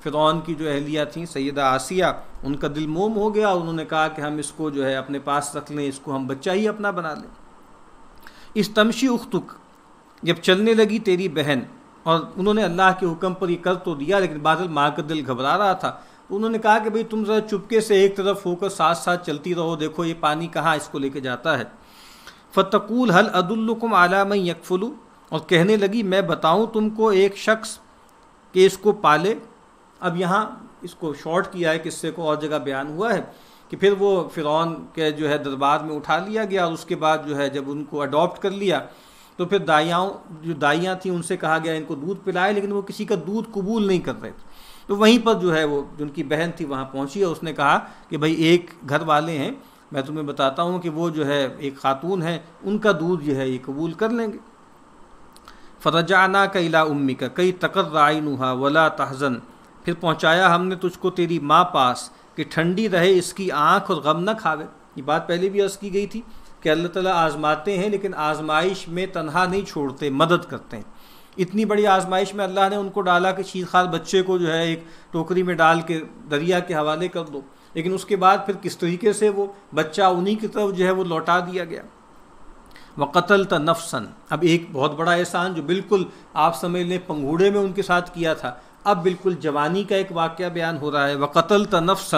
فرعون کی جو اہلیہ تھیں سیدہ آسیہ، ان کا دل موم ہو گیا، اور انہوں نے کہا کہ ہم اس کو جو ہے اپنے پاس رکھ لیں، اس کو ہم بچہ ہی اپنا بنا لیں۔ استمشی اختک، جب چلنے لگی تیری بہن، اور انہوں نے اللہ کے حکم پر یہ کر تو دیا لیکن بادل ماں کا دل گھبرا رہا تھا، تو انہوں نے کہا کہ بھئی تم ذرا چپکے سے ایک طرف ہو کر ساتھ ساتھ چلتی رہو، دیکھو یہ پانی کہاں اس کو لے کے جاتا ہے۔ فتقول هل ادلکم علی من یکفل، اور کہنے لگی میں بتاؤں تم کو ایک شخص کہ اس کو پالے۔ اب یہاں اس کو شارٹ کیا ہے قصے کو، اور جگہ بیان ہوا ہے کہ پھر وہ فرعون کے جو ہے دربار میں اٹھا لیا گیا، اور اس کے بعد جو ہے جب ان کو اڈاپٹ کر لیا تو پھر دائیاں تھیں ان سے کہا گیا ان کو دودھ پلائے، لیکن وہ کسی کا دودھ قبول نہیں کر رہے تھے۔ تو وہیں پر جو ہے وہ جن کی بہن تھی وہاں پہنچی، اور اس نے کہا کہ بھئی ایک گھر والے ہیں میں تمہیں بتاتا ہوں کہ وہ جو ہے ایک خاتون ہے، ان کا دودھ جو ہے یہ قبول کر لیں گے۔ فرجعناک الی امک کئی تقر عینھا ولا تحزن، پھر پہنچایا ہم نے تجھ کو تیری ماں پاس کہ ٹھنڈی رہے اس کی آنکھ اور غم نہ کھاوے۔ یہ بات پہلے بھی عرض کی گئی تھی کہ اللہ تعالیٰ آزماتے ہیں، لیکن آزمائش میں تنہا نہیں چھوڑتے، مدد کرتے ہیں۔ اتنی بڑی آزمائش میں اللہ نے ان کو ڈالا کہ شیر خوار بچے کو جو ہے ایک ٹوکری میں ڈال کے دریا کے حوالے کر دو، لیکن اس کے بعد پھر کس طریقے سے وہ بچہ انہی کی طرف جو ہے وہ لوٹا دیا گیا۔ وقتلت نفسا، اب ایک بہت بڑا احسان جو بالکل آپ سمجھ لیں پنگھوڑے میں ان کے ساتھ کیا تھا، اب بالکل جوانی کا ایک واقعہ بیان ہو رہا ہے۔ وقتلت نفسا،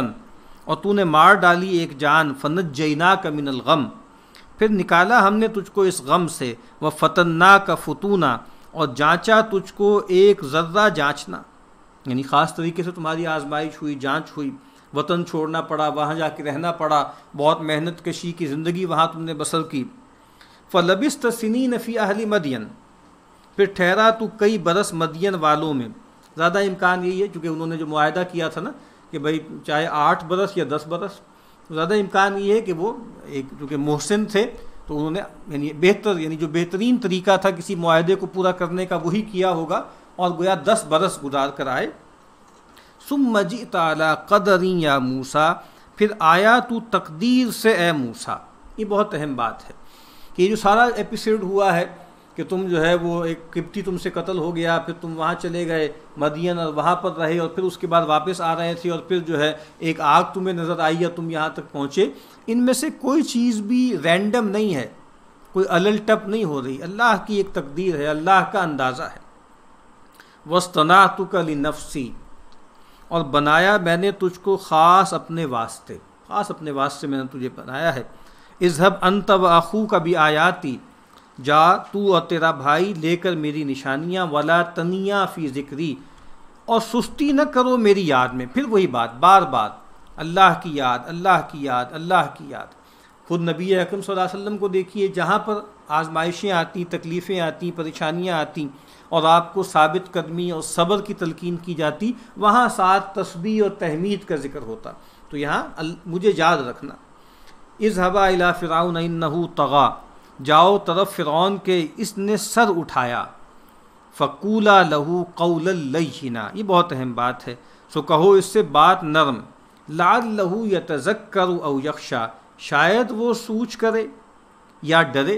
اور تو نے مار ڈالی ایک جان، فنجیناک من الغم، پھر نکالا ہم نے تجھ کو اس غم سے، وفتناک فتونا، اور جانچا تجھ کو ایک ذرہ جانچنا، یعنی خاص طریقے سے تمہاری آزمائش ہوئی، جانچ ہوئی، وطن چھوڑنا پڑا، وہاں جا کے رہنا پڑا، بہت محنت کشی کی زندگی وہاں تم نے بسر کی۔ فلبثت سنین فی اہل مدین، پھر ٹھہرا تو کئی برس مدین والوں میں۔ زیادہ امکان یہی ہے چونکہ انہوں نے جو معاہدہ کیا تھا نا کہ بھائی چاہے 8 برس یا 10 برس، زیادہ امکان یہ ہے کہ وہ ایک چونکہ محسن تھے تو انہوں نے یعنی جو بہترین طریقہ تھا کسی معاہدے کو پورا کرنے کا وہی کیا ہوگا، اور گویا 10 برس گزار کر آئے۔ ثم جئت علی قدر یا موسیٰ، پھر آیا تو تقدیر سے اے موسیٰ۔ یہ بہت اہم بات ہے کہ یہ جو سارا ایپیسوڈ ہوا ہے کہ تم جو ہے وہ ایک قبطی تم سے قتل ہو گیا، پھر تم وہاں چلے گئے مدین اور وہاں پر رہے، اور پھر اس کے بعد واپس آ رہے تھے، اور پھر جو ہے ایک آگ تمہیں نظر آئی یا تم یہاں تک پہنچے، ان میں سے کوئی چیز بھی رینڈم نہیں ہے، کوئی الل ٹپ نہیں ہو رہی، اللہ کی ایک تقدیر ہے، اللہ کا اندازہ ہے۔ وَاصْطَنَعْتُكَ لِنَفْسِي، اور بنایا میں نے تجھ کو خاص اپنے واسطے، خاص اپنے واسطے میں نے تجھے بنایا ہے۔ اذهب انت واخوك بآیاتی، جا تو اور تیرا بھائی لے کر میری نشانیاں، ولا تنیا فی ذکری، اور سستی نہ کرو میری یاد میں۔ پھر وہی بات بار بار، اللہ کی یاد، اللہ کی یاد، اللہ کی یاد۔ خود نبی اکرم صلی اللہ علیہ وسلم کو دیکھیے، جہاں پر آزمائشیں آتی، تکلیفیں آتی، پریشانیاں آتی، اور آپ کو ثابت قدمی اور صبر کی تلقین کی جاتی، وہاں ساتھ تسبیح اور تحمید کا ذکر ہوتا۔ تو یہاں مجھے یاد رکھنا۔ اذهبا الی فرعون انہ طغی، جاؤ طرف فرعون کے اس نے سر اٹھایا۔ فقولا لہ قولا لینا، یہ بہت اہم بات ہے، سو کہو اس سے بات نرم۔ لعلہ یتذکر او یخشی، شاید وہ سوچ کرے یا ڈرے۔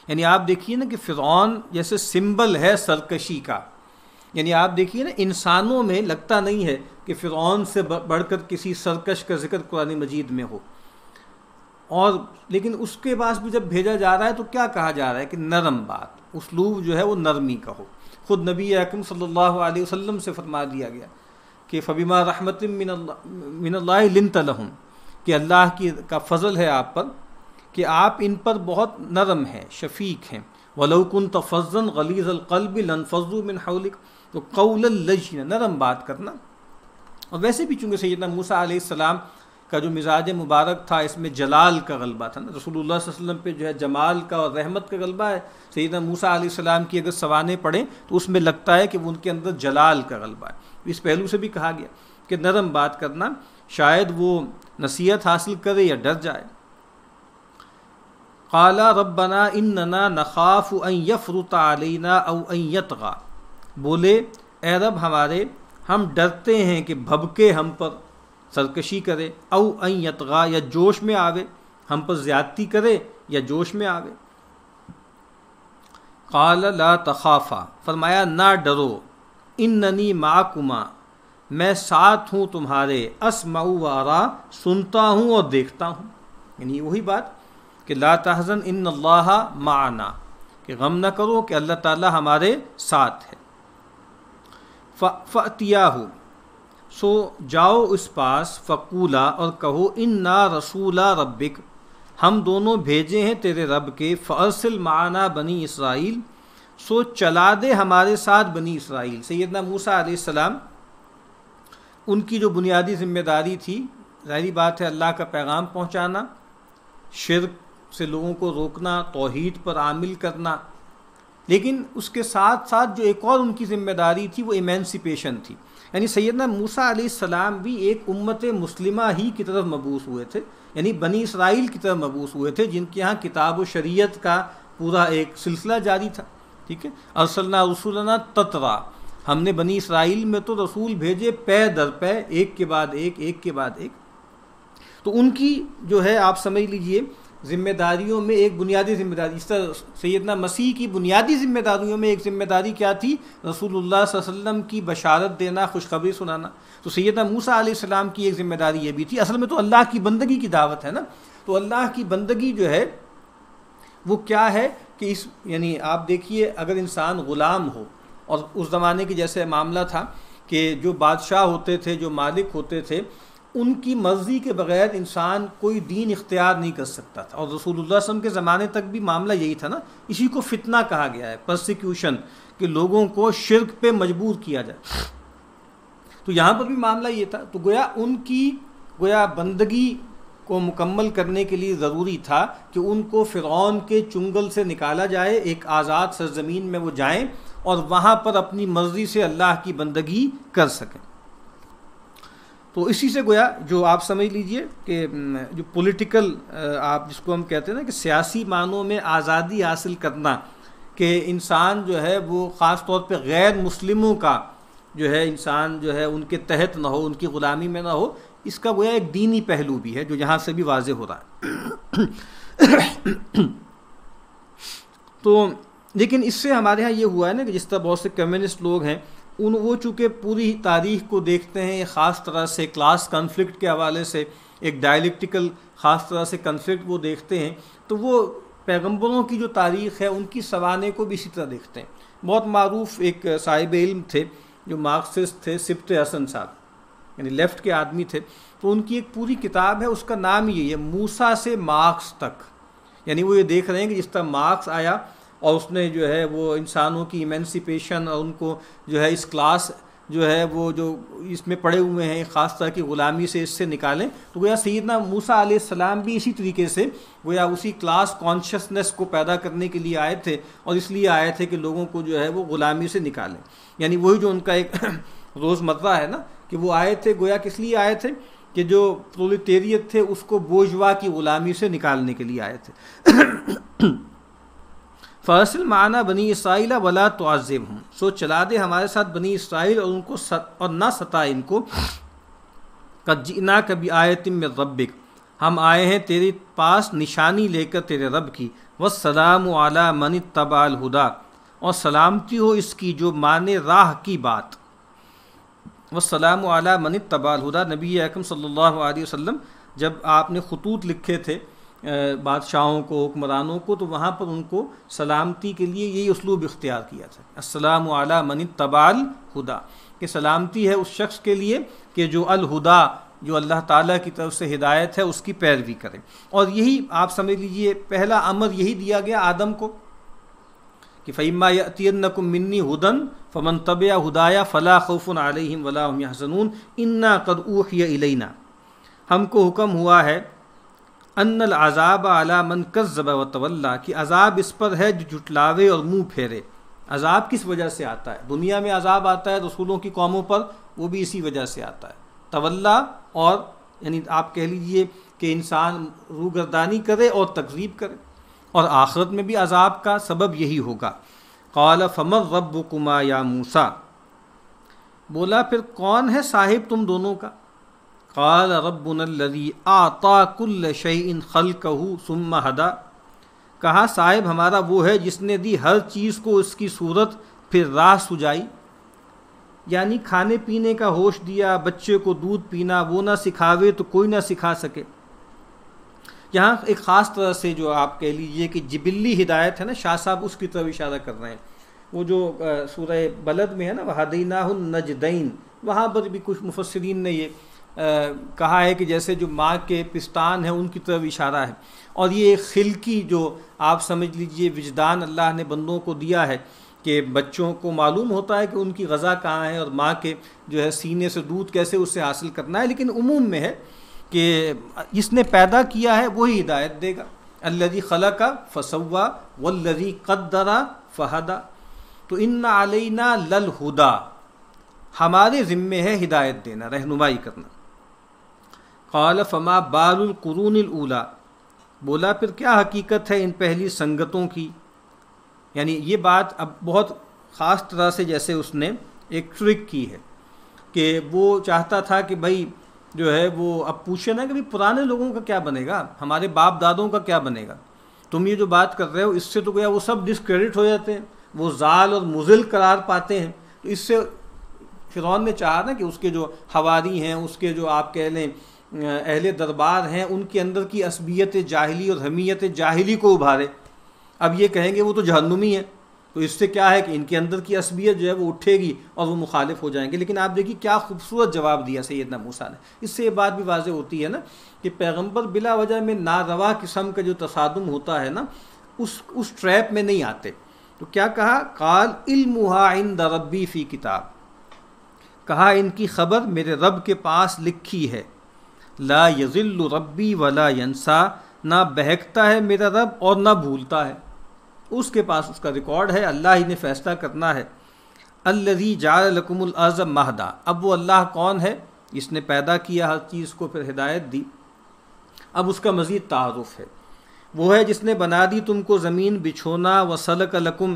یعنی آپ دیکھیے نا کہ فرعون جیسے سمبل ہے سرکشی کا، یعنی آپ دیکھیے نا انسانوں میں لگتا نہیں ہے کہ فرعون سے بڑھ کر کسی سرکش کا ذکر قرآن مجید میں ہو، اور لیکن اس کے پاس بھی جب بھیجا جا رہا ہے تو کیا کہا جا رہا ہے کہ نرم بات، اسلوب جو ہے وہ نرمی کا ہو۔ خود نبی اکرم صلی اللہ علیہ وسلم سے فرما دیا گیا کہ فبما رحمت من اللہ لنت لہم، کہ اللہ کا فضل ہے آپ پر کہ آپ ان پر بہت نرم ہیں، شفیق ہیں۔ وَلَوْ كُنْتَ فَظًّا غَلِيظَ الْقَلْبِ لَانفَضُّوا مِنْ حَوْلِكَ، تو قَوْلًا لَجِّنًا، نرم بات کرنا۔ اور ویسے بھی چونکہ سیدنا موسیٰ علیہ السلام کا جو مزاج مبارک تھا اس میں جلال کا غلبہ تھا نا، رسول اللہ صلی اللہ علیہ وسلم پہ جو ہے جمال کا اور رحمت کا غلبہ ہے۔ سیدنا موسیٰ علیہ السلام کی اگر سوانح پڑھیں تو اس میں لگتا ہے کہ ان کے اندر جلال کا غلبہ ہے۔ اس پہلو سے بھی کہا گیا کہ نرم بات کرنا، شاید وہ نصیحت حاصل کرے یا ڈر جائے۔ قال ربنا اننا نخاف ان یفرط علینا او ان یطغی، بولے اے رب ہمارے، ہم ڈرتے ہیں کہ بھبکے ہم پر، سرکشی کرے، او ان یطغی، یا جوش میں آوے، ہم پر زیادتی کرے یا جوش میں آوے۔ قال لا تخافا، فرمایا نہ ڈرو، اننی معکما، میں ساتھ ہوں تمہارے، اسمع و ارا، سنتا ہوں اور دیکھتا ہوں۔ یعنی وہی بات کہ لا تحزن ان اللہ معنا، کہ غم نہ کرو کہ اللہ تعالی ہمارے ساتھ ہے۔ فأتیاہ، سو جاؤ اس پاس، فقولا، اور کہو انا رسولا ربک، ہم دونوں بھیجے ہیں تیرے رب کے، فارسل معنا بنی اسرائیل، سو چلا دے ہمارے ساتھ بنی اسرائیل۔ سیدنا موسیٰ علیہ السلام، ان کی جو بنیادی ذمہ داری تھی، ظاہری بات ہے اللہ کا پیغام پہنچانا، شرک سے لوگوں کو روکنا، توحید پر عامل کرنا، لیکن اس کے ساتھ ساتھ جو ایک اور ان کی ذمہ داری تھی وہ ایمینسیپیشن تھی، یعنی سیدنا موسیٰ علیہ السلام بھی ایک امت مسلمہ ہی کی طرف مبعوث ہوئے تھے، یعنی بنی اسرائیل کی طرف مبعوث ہوئے تھے جن کے ہاں کتاب و شریعت کا پورا ایک سلسلہ جاری تھا. ٹھیک ہے، ارسلنا رسولنا تترا، ہم نے بنی اسرائیل میں تو رسول بھیجے پے در پے، ایک کے بعد ایک، ایک کے بعد ایک. تو ان کی جو ہے آپ سمجھ لیجئے ذمہ داریوں میں ایک بنیادی ذمہ داری، اس طرح سیدنا مسیح کی بنیادی ذمہ داریوں میں ایک ذمہ داری کیا تھی؟ رسول اللہ صلی اللہ علیہ وسلم کی بشارت دینا، خوشخبری سنانا. تو سیدنا موسیٰ علیہ السلام کی ایک ذمہ داری یہ بھی تھی. اصل میں تو اللہ کی بندگی کی دعوت ہے نا. تو اللہ کی بندگی جو ہے وہ کیا ہے کہ یعنی آپ دیکھیے اگر انسان غلام ہو، اور اس زمانے کے جیسے معاملہ تھا کہ جو بادشاہ ہوتے تھے، جو مالک ہوتے تھے، ان کی مرضی کے بغیر انسان کوئی دین اختیار نہیں کر سکتا تھا. اور رسول اللہ صلی اللہ علیہ وسلم کے زمانے تک بھی معاملہ یہی تھا نا. اسی کو فتنہ کہا گیا ہے، پرسیکیوشن، کہ لوگوں کو شرک پہ مجبور کیا جائے. تو یہاں پر بھی معاملہ یہ تھا. تو گویا ان کی بندگی کو مکمل کرنے کے لیے ضروری تھا کہ ان کو فرعون کے چنگل سے نکالا جائے، ایک آزاد سرزمین میں وہ جائیں اور وہاں پر اپنی مرضی سے اللہ کی بندگی کر سکیں. تو اسی سے گویا جو آپ سمجھ لیجئے کہ جو پولیٹیکل آپ جس کو ہم کہتے ہیں نا کہ سیاسی معنوں میں آزادی حاصل کرنا، کہ انسان جو ہے وہ خاص طور پہ غیر مسلموں کا جو ہے انسان جو ہے ان کے تحت نہ ہو، ان کی غلامی میں نہ ہو، اس کا گویا ایک دینی پہلو بھی ہے جو یہاں سے بھی واضح ہو رہا ہے. تو لیکن اس سے ہمارے ہاں یہ ہوا ہے نا کہ جس طرح بہت سے کمیونسٹ لوگ ہیں، وہ چونکہ پوری تاریخ کو دیکھتے ہیں خاص طرح سے کلاس کنفلکٹ کے حوالے سے، ایک ڈائلیکٹیکل خاص طرح سے کنفلکٹ وہ دیکھتے ہیں، تو وہ پیغمبروں کی جو تاریخ ہے ان کی سوانح کو بھی اسی طرح دیکھتے ہیں. بہت معروف ایک صاحب علم تھے جو مارکسسٹ تھے، سبط حسن صاحب، یعنی لیفٹ کے آدمی تھے. تو ان کی ایک پوری کتاب ہے، اس کا نام یہی ہے موسیٰ سے مارکس تک. یعنی وہ یہ دیکھ رہے ہیں کہ جس طرح مارکس آیا اور اس نے جو ہے وہ انسانوں کی ایمنسیپیشن اور ان کو جو ہے اس کلاس جو ہے وہ جو اس میں پڑے ہوئے ہیں خاص طرح کی غلامی سے اس سے نکالیں. تو گویا سیدنا موسیٰ علیہ السلام بھی اسی طریقے سے گویا اسی کلاس کانشسنس کو پیدا کرنے کے لیے آئے تھے، اور اس لیے آئے تھے کہ لوگوں کو جو ہے وہ غلامی سے نکالیں. یعنی وہی جو ان کا ایک روزمرہ ہے نا کہ وہ آئے تھے، گویا کس لیے آئے تھے کہ جو پرولیٹیریٹ تھے اس کو بورژوا کی غلامی سے نکالنے کے لیے آئے تھے. فارسل معنا بنی اسرائیل ولا تعذبہم، سو چلا دے ہمارے ساتھ بنی اسرائیل اور ان کو اور نہ ستا ان کو. قد جئناک بآیۃ من ربک، ہم آئے ہیں تیرے پاس نشانی لے کر تیرے رب کی. والسلام علی من اتبع الہدی، اور سلامتی ہو اس کی جو مانے راہ کی بات. والسلام علی من اتبع الہدی، نبی اکرم صلی اللہ علیہ وسلم جب آپ نے خطوط لکھے تھے بادشاہوں کو، حکمرانوں کو، تو وہاں پر ان کو سلامتی کے لیے یہی اسلوب اختیار کیا تھا، السلام علی من اتبع الہدی، کہ سلامتی ہے اس شخص کے لیے کہ جو الہدا، جو اللہ تعالیٰ کی طرف سے ہدایت ہے اس کی پیروی کرے. اور یہی آپ سمجھ لیجئے پہلا امر یہی دیا گیا آدم کو کہ فَإِمَّا يَأْتِيَنَّكُم مِّنِّي هُدًى فَمَن تَبِعَ هُدَايَ فَلَا خَوْفٌ عَلَيْهِمْ وَلَا هُمْ يَحْزَنُونَ إِنَّا قَدْ أُوحِيَ إِلَيْنَا، ہم کو حکم ہوا ہے ان العذاب علی من کذب وتولی، کہ عذاب اس پر ہے جو جھٹلاوے اور منہ پھیرے. عذاب کس وجہ سے آتا ہے؟ دنیا میں عذاب آتا ہے رسولوں کی قوموں پر، وہ بھی اسی وجہ سے آتا ہے. تولا، اور یعنی آپ کہہ لیجئے کہ انسان روگردانی کرے اور تکذیب کرے، اور آخرت میں بھی عذاب کا سبب یہی ہوگا. قال فمن ربکما یا موسیٰ، بولا پھر کون ہے صاحب تم دونوں کا؟ قال ربنا الذی اعطى كل شیء خلقه ثم هدى، کہا صاحب ہمارا وہ ہے جس نے دی ہر چیز کو اس کی صورت پھر راہ سجائی. یعنی کھانے پینے کا ہوش دیا، بچے کو دودھ پینا وہ نہ سکھاوے تو کوئی نہ سکھا سکے. یہاں ایک خاص طرح سے جو آپ کہہ لیجئے کہ جبلی ہدایت ہے نا، شاہ صاحب اس کی طرف اشارہ کر رہے ہیں. وہ جو سورہ بلد میں ہے نا وَهَدَيْنَاهُ النَّجْدَيْنِ، وہاں پر بھی کچھ مفسرین نے یہ کہا ہے کہ جیسے جو ماں کے پستان ہیں ان کی طرف اشارہ ہے. اور یہ ایک خلقی جو آپ سمجھ لیجئے وجدان اللہ نے بندوں کو دیا ہے کہ بچوں کو معلوم ہوتا ہے کہ ان کی غذا کہاں ہے اور ماں کے جو ہے سینے سے دودھ کیسے اس سے حاصل کرنا ہے. لیکن عموم میں ہے کہ جس نے پیدا کیا ہے وہی ہدایت دے گا. الذی خلق فسوی والذی قدر فہدی. تو ان علینا للہدی، ہمارے ذمے ہے ہدایت دینا، رہنمائی کرنا۔ قال فما بال القرون الاولی، بولا پھر کیا حقیقت ہے ان پہلی سنگتوں کی؟ یعنی یہ بات اب بہت خاص طرح سے جیسے اس نے ایک ٹرک کی ہے کہ وہ چاہتا تھا کہ بھائی جو ہے وہ اب پوچھے نا کہ بھائی پرانے لوگوں کا کیا بنے گا، ہمارے باپ دادوں کا کیا بنے گا، تم یہ جو بات کر رہے ہو اس سے تو گویا وہ سب ڈسکریڈٹ ہو جاتے ہیں، وہ ضال اور مضل قرار پاتے ہیں۔ تو اس سے فرعون نے چاہا نا کہ اس کے جو حواری ہیں، اس کے جو آپ کہہ لیں اہل دربار ہیں، ان کے اندر کی عصبیت جاہلی اور حمیت جاہلی کو ابھارے۔ اب یہ کہیں گے وہ تو جہنمی ہے، تو اس سے کیا ہے کہ ان کے اندر کی عصبیت جو ہے وہ اٹھے گی اور وہ مخالف ہو جائیں گے۔ لیکن آپ دیکھیے کیا خوبصورت جواب دیا سیدنا موسیٰ نے۔ اس سے یہ بات بھی واضح ہوتی ہے نا کہ پیغمبر بلا وجہ میں ناروا قسم کا جو تصادم ہوتا ہے نا اس ٹریپ میں نہیں آتے۔ تو کیا کہا؟ قال علمھا عند ربی فی کتاب، کہا ان کی خبر میرے رب کے پاس لکھی ہے۔ لا یضل ربی ولا ینسا، نہ بہکتا ہے میرا رب اور نہ بھولتا ہے، اس کے پاس اس کا ریکارڈ ہے، اللہ ہی نے فیصلہ کرنا ہے۔ الذی جعل لکم الارض مہدا، اب وہ اللہ کون ہے؟ اس نے پیدا کیا ہر چیز کو، پھر ہدایت دی۔ اب اس کا مزید تعارف ہے، وہ ہے جس نے بنا دی تم کو زمین بچھونا، وسلک لکم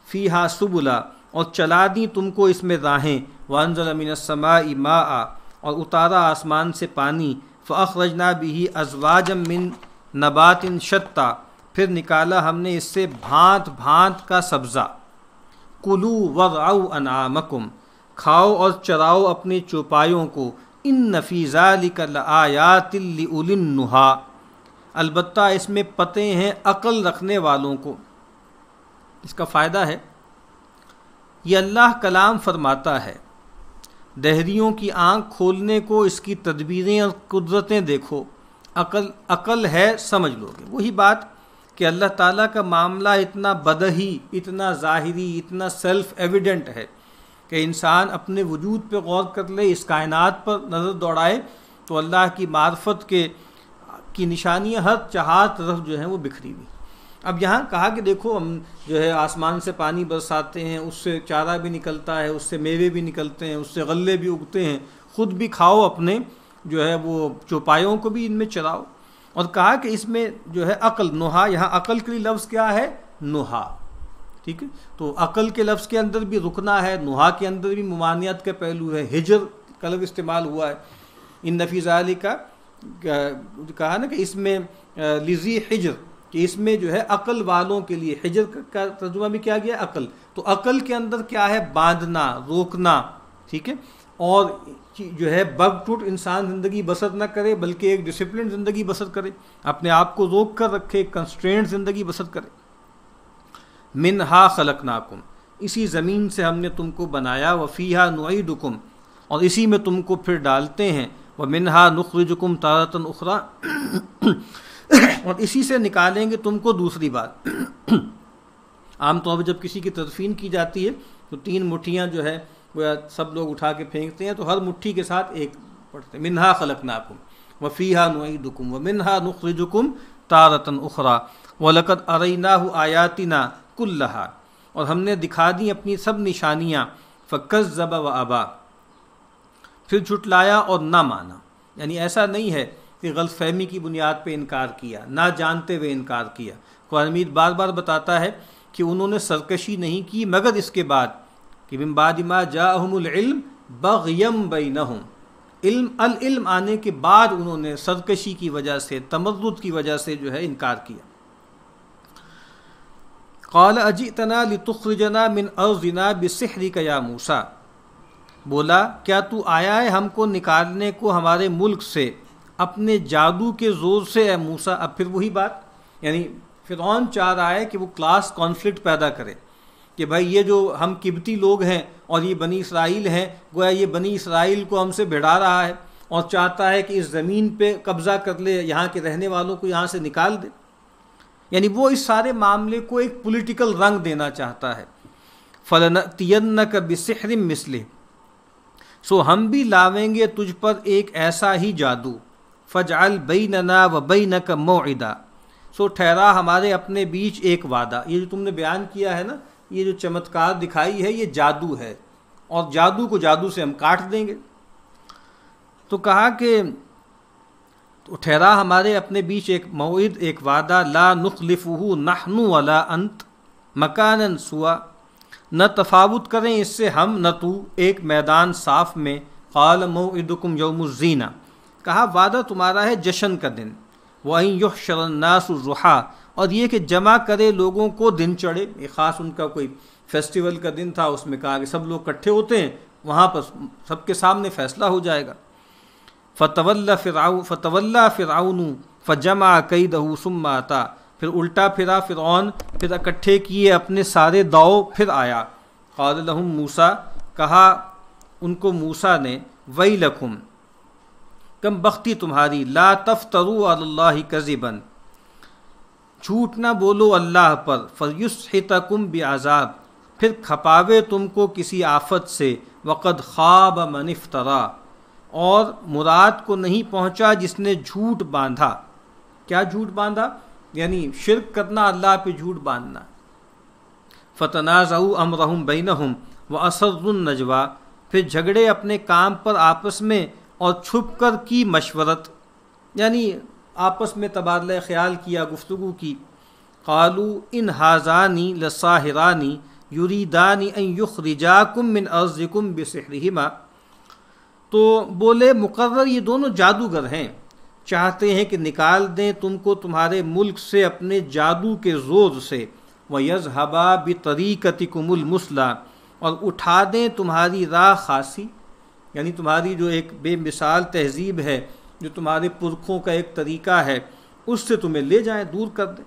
فیہا سبلا، اور چلا دی تم کو اس میں راہیں، وانزل من السماء ماء، اور اتارا آسمان سے پانی، فاخرجنا به ازواجا من نبات شتى، پھر نکالا ہم نے اس سے بھانت بھانت کا سبزہ۔ کلوا وارعوا انعامکم، کھاؤ اور چراؤ اپنے چوپایوں کو۔ ان فی ذلک لآیات لأولی النہی، البتہ اس میں پتے ہیں عقل رکھنے والوں کو۔ اس کا فائدہ ہے، یہ اللہ کلام فرماتا ہے، دہریوں کی آنکھ کھولنے کو اس کی تدبیریں اور قدرتیں دیکھو، عقل ہے سمجھ لو گے۔ وہی بات کہ اللہ تعالیٰ کا معاملہ اتنا بدہی، اتنا ظاہری، اتنا سیلف ایویڈنٹ ہے کہ انسان اپنے وجود پہ غور کر لے، اس کائنات پر نظر دوڑائے تو اللہ کی معرفت کی نشانیاں ہر چہار طرف جو ہیں وہ بکھری ہوئی۔ اب یہاں کہا کہ دیکھو ہم جو ہے آسمان سے پانی برساتے ہیں، اس سے چارہ بھی نکلتا ہے، اس سے میوے بھی نکلتے ہیں، اس سے غلے بھی اگتے ہیں، خود بھی کھاؤ، اپنے جو ہے وہ چوپایوں کو بھی ان میں چراؤ۔ اور کہا کہ اس میں جو ہے عقل، نہا، یہاں عقل کے لیے لفظ کیا ہے؟ نہا، ٹھیک ہے؟ تو عقل کے لفظ کے اندر بھی رکنا ہے، نہا کے اندر بھی ممانعت کا پہلو ہے، ہجر کا لفظ استعمال ہوا ہے۔ ان فی ذالک کہا نا کہ اس میں لذی حجر، کہ اس میں جو ہے عقل والوں کے لیے، حجر کا ترجمہ بھی کیا گیا؟ عقل۔ تو عقل کے اندر کیا ہے؟ باندھنا، روکنا، ٹھیک ہے؟ اور جو ہے بگ ٹوٹ انسان زندگی بسر نہ کرے، بلکہ ایک ڈسپلن زندگی بسر کرے، اپنے آپ کو روک کر رکھے، کنسٹرینٹ زندگی بسر کرے۔ منہا خلقناکم، اسی زمین سے ہم نے تم کو بنایا، وفیہا نعیدکم، اور اسی میں تم کو پھر ڈالتے ہیں، ومنہا نخرجکم تارۃ اخری، اور اسی سے نکالیں گے تم کو دوسری بار۔ عام طور پر جب کسی کی تدفین کی جاتی ہے تو 3 مٹھیاں جو ہے وہ سب لوگ اٹھا کے پھینکتے ہیں، تو ہر مٹھی کے ساتھ ایک پڑھتے ہیں، منہا خلقناکم وفیہا نعیدکم ومنہا نخرجکم تارۃ اخری وَلَقَدْ أَرَيْنَاهُ آیَاتِنَا كُلَّهَا، اور ہم نے دکھا دی اپنی سب نشانیاں، فَكَذَّبَ وَأَبَى، پھر جھٹلایا اور نہ مانا۔ یعنی ایسا نہیں ہے کہ غلط فہمی کی بنیاد پہ انکار کیا، نہ جانتے ہوئے انکار کیا۔ قرآن مجید بار بار بتاتا ہے کہ انہوں نے سرکشی نہیں کی مگر اس کے بعد کہ من بعد ما جاءہم العلم بغیم بینہم، العلم آنے کے بعد انہوں نے سرکشی کی وجہ سے، تمرد کی وجہ سے جو ہے انکار کیا۔ قال اجئتنا لتخرجنا من ارضنا بسحرک یا موسیٰ، بولا کیا تو آیا ہے ہم کو نکالنے کو ہمارے ملک سے اپنے جادو کے زور سے اے موسیٰ۔ اب پھر وہی بات، یعنی فرعون چاہ رہا ہے کہ وہ کلاس کانفلکٹ پیدا کرے کہ بھائی یہ جو ہم قبطی لوگ ہیں اور یہ بنی اسرائیل ہیں، گویا یہ بنی اسرائیل کو ہم سے بھڑا رہا ہے اور چاہتا ہے کہ اس زمین پہ قبضہ کر لے، یہاں کے رہنے والوں کو یہاں سے نکال دے۔ یعنی وہ اس سارے معاملے کو ایک پولیٹیکل رنگ دینا چاہتا ہے۔ فَلَنَأْتِيَنَّكَ بِسِحْرٍ مِثْلِهِ، سو ہم بھی لاویں گے تجھ پر ایک ایسا ہی جادو۔ فَاجْعَلْ بَيْنَنَا وَبَيْنَكَ مَوْعِدًا، سو ٹھہرا ہمارے اپنے بیچ ایک وعدہ۔ یہ جو تم نے بیان کیا ہے نا، یہ جو چمتکار دکھائی ہے یہ جادو ہے، اور جادو کو جادو سے ہم کاٹ دیں گے۔ تو کہا کہ تو ٹھہرا ہمارے اپنے بیچ ایک موعد، ایک وعدہ، لا نخلفہ نحن ولا انت مکانا سوا، نہ تفاوت کریں اس سے ہم نہ تو ایک میدان صاف میں۔ قال موعدکم یوم الزینہ، کہا وعدہ تمہارا ہے جشن کا دن، وَأَن يُحْشَرَ النَّاسُ الضُّحَىٰ، اور یہ کہ جمع کرے لوگوں کو دن چڑھے، ایک خاص ان کا کوئی فیسٹیول کا دن تھا، اس میں کہا کہ سب لوگ اکٹھے ہوتے ہیں وہاں پر سب کے سامنے فیصلہ ہو جائے گا۔ فتولى فرعون فجمع كيده ثم أتى، پھر الٹا پھرا فرعون، پھر اکٹھے کیے اپنے سارے داؤ، پھر آیا۔ قال لهم موسیٰ، کہا ان کو موسیٰ نے، ویلکم، کم بختی تمہاری، لا تفتروا علی اللہ کذبا، جھوٹ نہ بولو اللہ پر، فیسحتکم بعذاب، پھر کھپاوے تم کو کسی آفت سے، وقد خاب من افترا، اور مراد کو نہیں پہنچا جس نے جھوٹ باندھا۔ کیا جھوٹ باندھا؟ یعنی شرک کرنا، اللہ پہ جھوٹ باندھنا۔ فتنازعوا امرهم بینہم واسروا النجویٰ، پھر جھگڑے اپنے کام پر آپس میں اور چھپ کر کی مشورت، یعنی آپس میں تبادلہ خیال کیا، گفتگو کی۔ قالوا ان ھذان لساحران یریدان ان یخرجاکم من ارضکم بسحرہما، تو بولے مقرر یہ دونوں جادوگر ہیں، چاہتے ہیں کہ نکال دیں تم کو تمہارے ملک سے اپنے جادو کے زور سے، وَيَذْهَبَا بِطَرِيقَتِكُمُ الْمُثْلَىٰ، اور اٹھا دیں تمہاری راہ خاصی، یعنی تمہاری جو ایک بے مثال تہذیب ہے، جو تمہارے پرکھوں کا ایک طریقہ ہے، اس سے تمہیں لے جائیں، دور کر دیں۔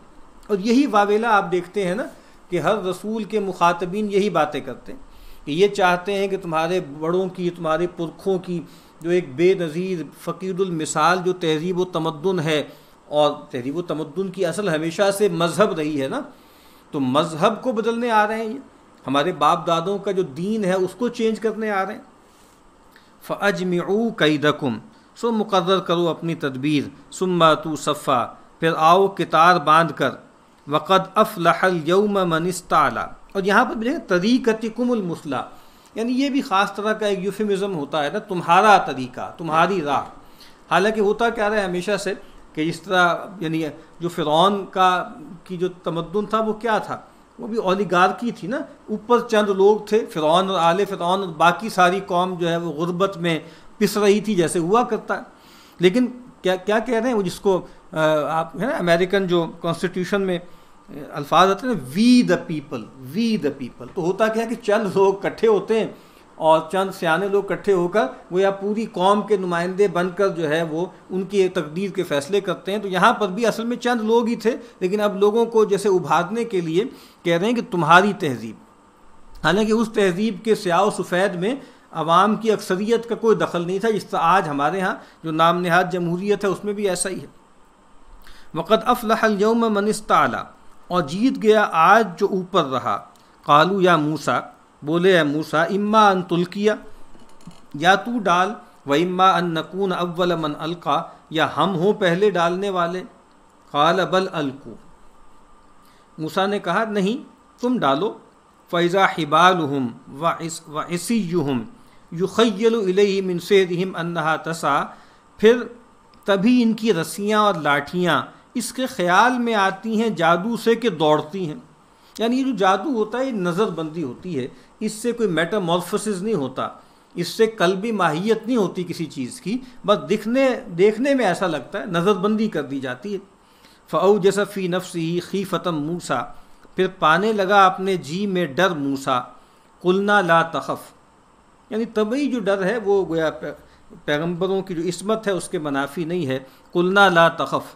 اور یہی واویلا آپ دیکھتے ہیں نا کہ ہر رسول کے مخاطبین یہی باتیں کرتے ہیں کہ یہ چاہتے ہیں کہ تمہارے بڑوں کی، تمہارے پرکھوں کی جو ایک بے نظیر فقید المثال جو تہذیب و تمدن ہے، اور تہذیب و تمدن کی اصل ہمیشہ سے مذہب رہی ہے نا، تو مذہب کو بدلنے آ رہے ہیں، یہ ہمارے باپ دادوں کا جو دین ہے اس کو چینج کرنے آ رہے ہیں۔ فَأَجْمِعُوا كَيْدَكُمْ، سو مقرر کرو اپنی تدبیر، ثُمَّ أَتُوا صَفًّا، پھر آؤ کتار باندھ کر، وَقَدْ أَفْلَحَ الْيَوْمَ مَنِ اسْتَعْلَىٰ، اور یہاں پر دیکھیں طریقتکم المثلیٰ، یعنی یہ بھی خاص طرح کا ایک یوفیمزم ہوتا ہے نا، تمہارا طریقہ، تمہاری راہ۔ حالانکہ ہوتا کیا رہا ہے ہمیشہ سے کہ اس طرح، یعنی جو فرعون کی جو تمدن تھا وہ کیا تھا، وہ بھی اولیگارکی تھی نا، اوپر چند لوگ تھے، فرعون اور آل فرعون، اور باقی ساری قوم جو ہے وہ غربت میں پس رہی تھی جیسے ہوا کرتا ہے۔ لیکن کیا کہہ رہے ہیں وہ، جس کو آپ ہے نا امریکن جو کانسٹیٹیوشن میں الفاظ آتے ہیں نا، وی the people, we the people, تو ہوتا کیا ہے کہ چند لوگ اکٹھے ہوتے ہیں اور چند سیانے لوگ اکٹھے ہو کر وہ یا پوری قوم کے نمائندے بن کر جو ہے وہ ان کی تقدیر کے فیصلے کرتے ہیں۔ تو یہاں پر بھی اصل میں چند لوگ ہی تھے، لیکن اب لوگوں کو جیسے ابھارنے کے لیے کہہ رہے ہیں کہ تمہاری تہذیب، حالانکہ اس تہذیب کے سیاہ و سفید میں عوام کی اکثریت کا کوئی دخل نہیں تھا، جس طرح آج ہمارے ہاں جو نام نہاد جمہوریت ہے اس میں بھی ایسا ہی ہے۔ وَقَدْ أَفْلَحَ الْيَوْمَ مَنِ اسْتَعْلَىٰ، اور جیت گیا آج جو اوپر رہا۔ قالوا یا موسیٰ، بولے اے موسیٰ، اما ان تلقیہ، یا تو ڈال، و اما ان نکون اول من القا، یا ہم ہوں پہلے ڈالنے والے۔ قال بل القوا، موسیٰ نے کہا نہیں تم ڈالو۔ فَإِذَا حِبَالُهُمْ وَعِصِيُّهُمْ يُخَيَّلُ إِلَيْهِ مِنْ سِحْرِهِمْ أَنَّهَا تَسْعَىٰ، پھر تبھی ان کی رسیاں اور لاٹھیاں اس کے خیال میں آتی ہیں جادو سے کہ دوڑتی ہیں۔ یعنی یہ جو جادو ہوتا ہے یہ نظر بندی ہوتی ہے، اس سے کوئی میٹامورفسس نہیں ہوتا، اس سے قلبی ماہیت نہیں ہوتی کسی چیز کی، بس دیکھنے میں ایسا لگتا ہے، نظر بندی کر دی جاتی ہے۔ فَأَوْجَسَ فِي نَفْسِهِ خِیفَةً موسیٰ، پھر پانے لگا اپنے جی میں ڈر موسیٰ۔ قُلْنَا لَا تَخَفْ، یعنی طبعی جو ڈر ہے وہ گویا پیغمبروں کی جو عصمت ہے اس کے منافی نہیں ہے۔ قُلْنَا لَا تَخَفْ،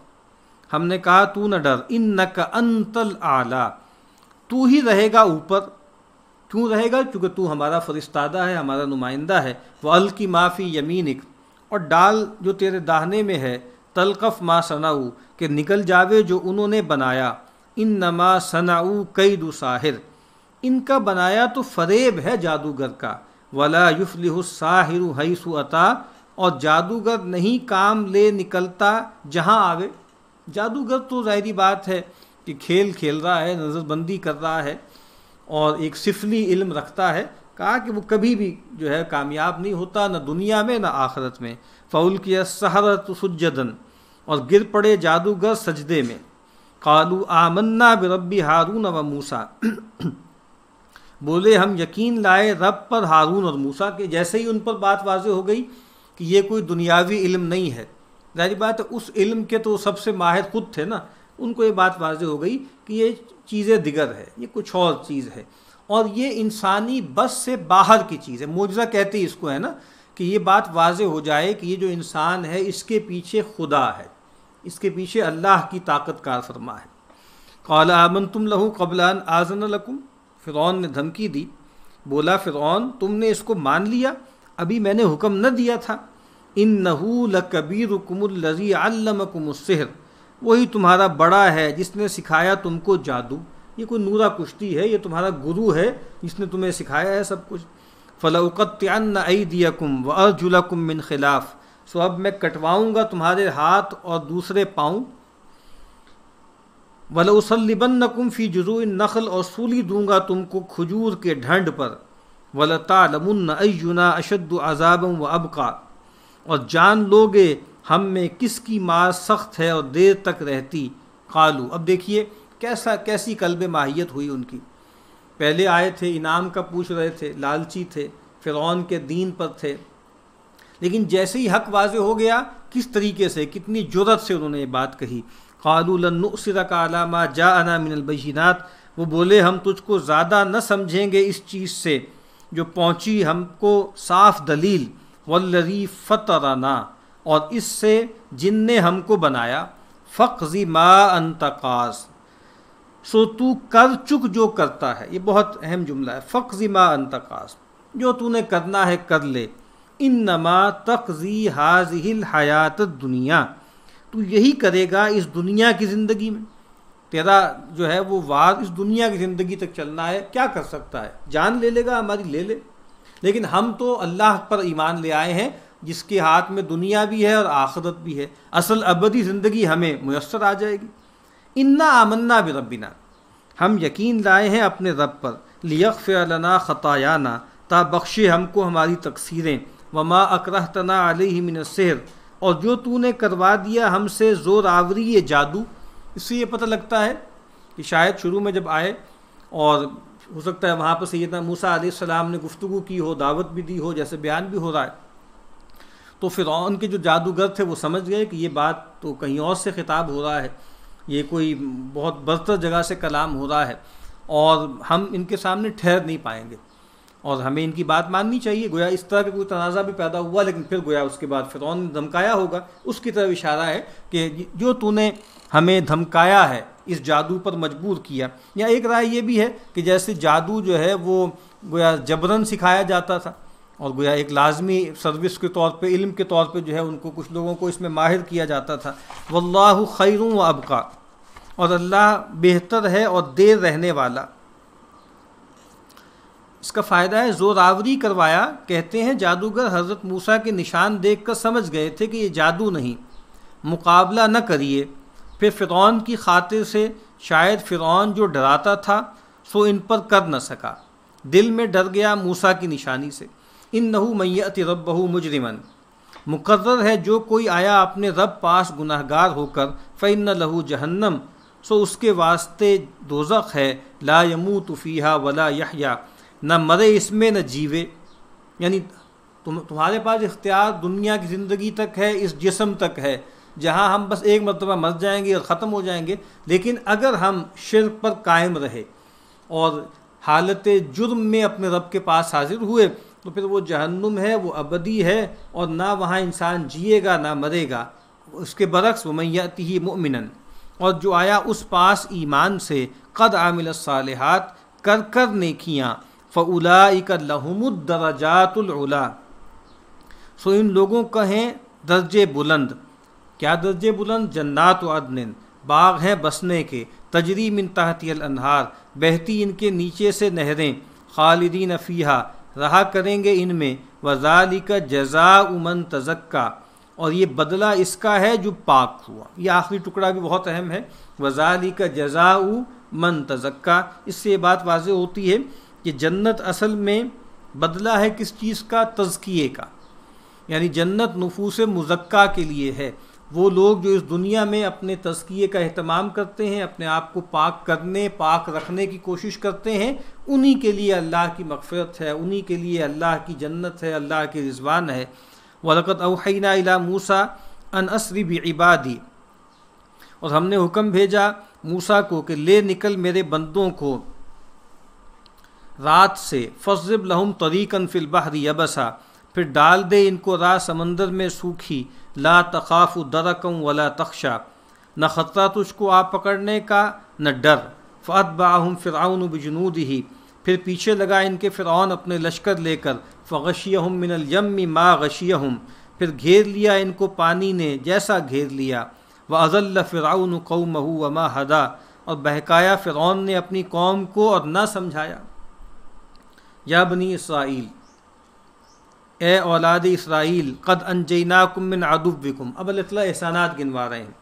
ہم نے کہا تو نہ ڈر، اِنَّكَ أَنْتَ الْأَعْلَىٰ، تو ہی رہے گا اوپر۔ کیوں رہے گا؟ کیونکہ تو ہمارا فرستادہ ہے، ہمارا نمائندہ ہے۔ وَأَلْقِ مَا فِي يَمِينِكَ، اور ڈال جو تیرے داہنے میں ہے، تلقف ما صنعوا، کہ نکل جاوے جو انہوں نے بنایا۔ انما صنعوا کید ساحر، ان کا بنایا تو فریب ہے جادوگر کا۔ ولا یفلح الساحر حیث اتی، اور جادوگر نہیں کام لے نکلتا جہاں آوے۔ جادوگر تو ظاہری بات ہے کہ کھیل کھیل رہا ہے، نظر بندی کر رہا ہے اور ایک سفلی علم رکھتا ہے، کہا کہ وہ کبھی بھی جو ہے کامیاب نہیں ہوتا، نہ دنیا میں نہ آخرت میں۔ فَأُلْقِيَ السَّحَرَةُ سُجَّدًا، اور گر پڑے جادوگر سجدے میں۔ قَالُوا آمَنَّا بِرَبِّ ہارون وموسیٰ، بولے ہم یقین لائے رب پر ہارون اور موسیٰ کے۔ جیسے ہی ان پر بات واضح ہو گئی کہ یہ کوئی دنیاوی علم نہیں ہے، ظاہر بات ہے اس علم کے تو سب سے ماہر خود تھے نا، ان کو یہ بات واضح ہو گئی کہ یہ چیزیں دیگر ہے، یہ کچھ اور چیز ہے، اور یہ انسانی بس سے باہر کی چیز ہے۔ معجزہ کہتے ہی اس کو ہے نا، کہ یہ بات واضح ہو جائے کہ یہ جو انسان ہے اس کے پیچھے خدا ہے، اس کے پیچھے اللہ کی طاقت کار فرما ہے۔ قال آمنتم لہ قبل ان آذن لکم، فرعون نے دھمکی دی، بولا فرعون تم نے اس کو مان لیا ابھی میں نے حکم نہ دیا تھا۔ انہ لکبیرکم الذی علمکم السحر، وہی تمہارا بڑا ہے جس نے سکھایا تم کو جادو۔ یہ کوئی نورا کشتی ہے، یہ تمہارا گرو ہے جس نے تمہیں سکھایا ہے سب کچھ۔ فَلَأُقَطِّعَنَّ أَيْدِيَكُمْ وَأَرْجُلَكُمْ مِنْ خِلَافٍ، سو اب میں کٹواؤں گا تمہارے ہاتھ اور دوسرے پاؤں۔ وَلَأُصَلِّبَنَّكُمْ فِي جُذُوعِ النَّخْلِ، اور سولی دوں گا تم کو کھجور کے ڈھنڈ پر۔ وَلَتَعْلَمُنَّ أَيُّنَا أَشَدُّ عَذَابًا وَأَبْقَىٰ، اور جان لوگے ہم میں کس کی مار سخت ہے اور دیر تک رہتی۔ قالو، اب دیکھیے کیسی قلب ماہیت ہوئی ان کی۔ پہلے آئے تھے انعام کا پوچھ رہے تھے، لالچی تھے، فرعون کے دین پر تھے، لیکن جیسے ہی حق واضح ہو گیا کس طریقے سے، کتنی جرأت سے انہوں نے یہ بات کہی۔ قالوا لن نؤثرك على ما جاءنا من البينات، وہ بولے ہم تجھ کو زیادہ نہ سمجھیں گے اس چیز سے جو پہنچی ہم کو صاف دلیل، والذی فطرنا، اور اس سے جن نے ہم کو بنایا۔ فاقض ما انت قاض، سو تو کر چک جو کرتا ہے۔ یہ بہت اہم جملہ ہے، فاقض ما انت قاض، جو تو نے کرنا ہے کر لے۔ انما تقضی هذه الحیات الدنیا، تو یہی کرے گا اس دنیا کی زندگی میں، تیرا جو ہے وہ وار اس دنیا کی زندگی تک چلنا ہے۔ کیا کر سکتا ہے؟ جان لے لے گا ہماری، لے لے، لیکن ہم تو اللہ پر ایمان لے آئے ہیں جس کے ہاتھ میں دنیا بھی ہے اور آخرت بھی ہے، اصل ابدی زندگی ہمیں میسر آ جائے گی۔ انا آمنا بربنا، ہم یقین لائے ہیں اپنے رب پر، لیغفر لنا خطایانا، تا بخشے ہم کو ہماری تقصیریں، وما اکرہتنا علیہ من السحر، اور جو تو نے کروا دیا ہم سے زور آوری یہ جادو۔ اس سے یہ پتہ لگتا ہے کہ شاید شروع میں جب آئے، اور ہو سکتا ہے وہاں پر سیدنا موسیٰ علیہ السلام نے گفتگو کی ہو، دعوت بھی دی ہو، جیسے بیان بھی ہو رہا ہے، تو فرعون کے جو جادوگر تھے وہ سمجھ گئے کہ یہ بات تو کہیں اور سے خطاب ہو رہا ہے، یہ کوئی بہت برتر جگہ سے کلام ہو رہا ہے، اور ہم ان کے سامنے ٹھہر نہیں پائیں گے، اور ہمیں ان کی بات ماننی چاہیے۔ گویا اس طرح کا کوئی تنازع بھی پیدا ہوا، لیکن پھر گویا اس کے بعد فرعون نے دھمکایا ہوگا، اس کی طرف اشارہ ہے کہ جو تو نے ہمیں دھمکایا ہے، اس جادو پر مجبور کیا۔ یا ایک رائے یہ بھی ہے کہ جیسے جادو جو ہے وہ گویا جبراً سکھایا جاتا تھا، اور گویا ایک لازمی سروس کے طور پہ، علم کے طور پہ جو ہے ان کو کچھ لوگوں کو اس میں ماہر کیا جاتا تھا۔ واللہ خیر و ابقا، اور اللہ بہتر ہے اور دیر رہنے والا۔ اس کا فائدہ ہے زور آوری کروایا۔ کہتے ہیں جادوگر حضرت موسیٰ کے نشان دیکھ کر سمجھ گئے تھے کہ یہ جادو نہیں، مقابلہ نہ کریے۔ پھر فرعون کی خاطر سے شاید فرعون جو ڈراتا تھا سو ان پر کر نہ سکا، دل میں ڈر گیا موسیٰ کی نشانی سے۔ انہ من یأت ربہ مجرما، مقرر ہے جو کوئی آیا اپنے رب پاس گناہگار ہو کر، فإن لہ جہنم، سو اس کے واسطے دوزخ ہے، لا یموت فیہا ولا یحیا، نہ مرے اس میں نہ جیوے۔ یعنی تمہارے پاس اختیار دنیا کی زندگی تک ہے، اس جسم تک ہے جہاں ہم بس ایک مرتبہ مر جائیں گے اور ختم ہو جائیں گے، لیکن اگر ہم شرک پر قائم رہے اور حالت جرم میں اپنے رب کے پاس حاضر ہوئے تو پھر وہ جہنم ہے، وہ ابدی ہے، اور نہ وہاں انسان جیے گا نہ مرے گا۔ اس کے برعکس وَمَن یأتہ مؤمنا، اور جو آیا اس پاس ایمان سے، قد عامل الصالحات، کر کر نیکیاں، فَأُولَٰئِکَ لَهُمُ الدَّرَجَاتُ الْعُلَىٰ، سو ان لوگوں کا ہیں درجے بلند۔ کیا درجے بلند؟ جنات و عدن، باغ ہیں بسنے کے، تجری من تحتی الانہار، بہتی ان کے نیچے سے نہریں، خالدین فیہا، رہا کریں گے ان میں، وذالک جزاء من تزکا، اور یہ بدلہ اس کا ہے جو پاک ہوا۔ یہ آخری ٹکڑا بھی بہت اہم ہے، وذالک جزاء من تزکا۔ اس سے یہ بات واضح ہوتی ہے کہ جنت اصل میں بدلہ ہے کس چیز کا؟ تزکیے کا، یعنی جنت نفوس مزکہ کے لیے ہے۔ وہ لوگ جو اس دنیا میں اپنے تزکیے کا اہتمام کرتے ہیں، اپنے آپ کو پاک رکھنے کی کوشش کرتے ہیں، انہی کے لیے اللہ کی مغفرت ہے، انہی کے لیے اللہ کی جنت ہے، اللہ کی رضوان ہے۔ وَلَقَدْ أَوْحَيْنَا إِلَى مُوسَىٰ أَنْ أَسْرِ بِعِبَادِي، اور ہم نے حکم بھیجا موسیٰ کو کہ لے نکل میرے بندوں کو رات سے، فَاضْرِبْ لَهُمْ طَرِيقًا فِي الْبَحْرِ يَبَسًا، پھر ڈال دے ان کو راہ سمندر میں سوکھی، لا تخاف درکم ولا تخشا، نہ خطرہ تجھ کو آ پکڑنے کا نہ ڈر۔ فأتبعهم فرعون بجنودہ، پھر پیچھے لگا ان کے فرعون اپنے لشکر لے کر، فغشیہم من الیم ما غشیہم، پھر گھیر لیا ان کو پانی نے جیسا گھیر لیا۔ وأضل فرعون قومہ وما ہدی، اور بہکایا فرعون نے اپنی قوم کو اور نہ سمجھایا۔ یا بنی اسرائیل، اے اولاد اسرائیل، قد انجیناکم من عدوکم، اب اللہ تعالیٰ احسانات گنوا رہے ہیں۔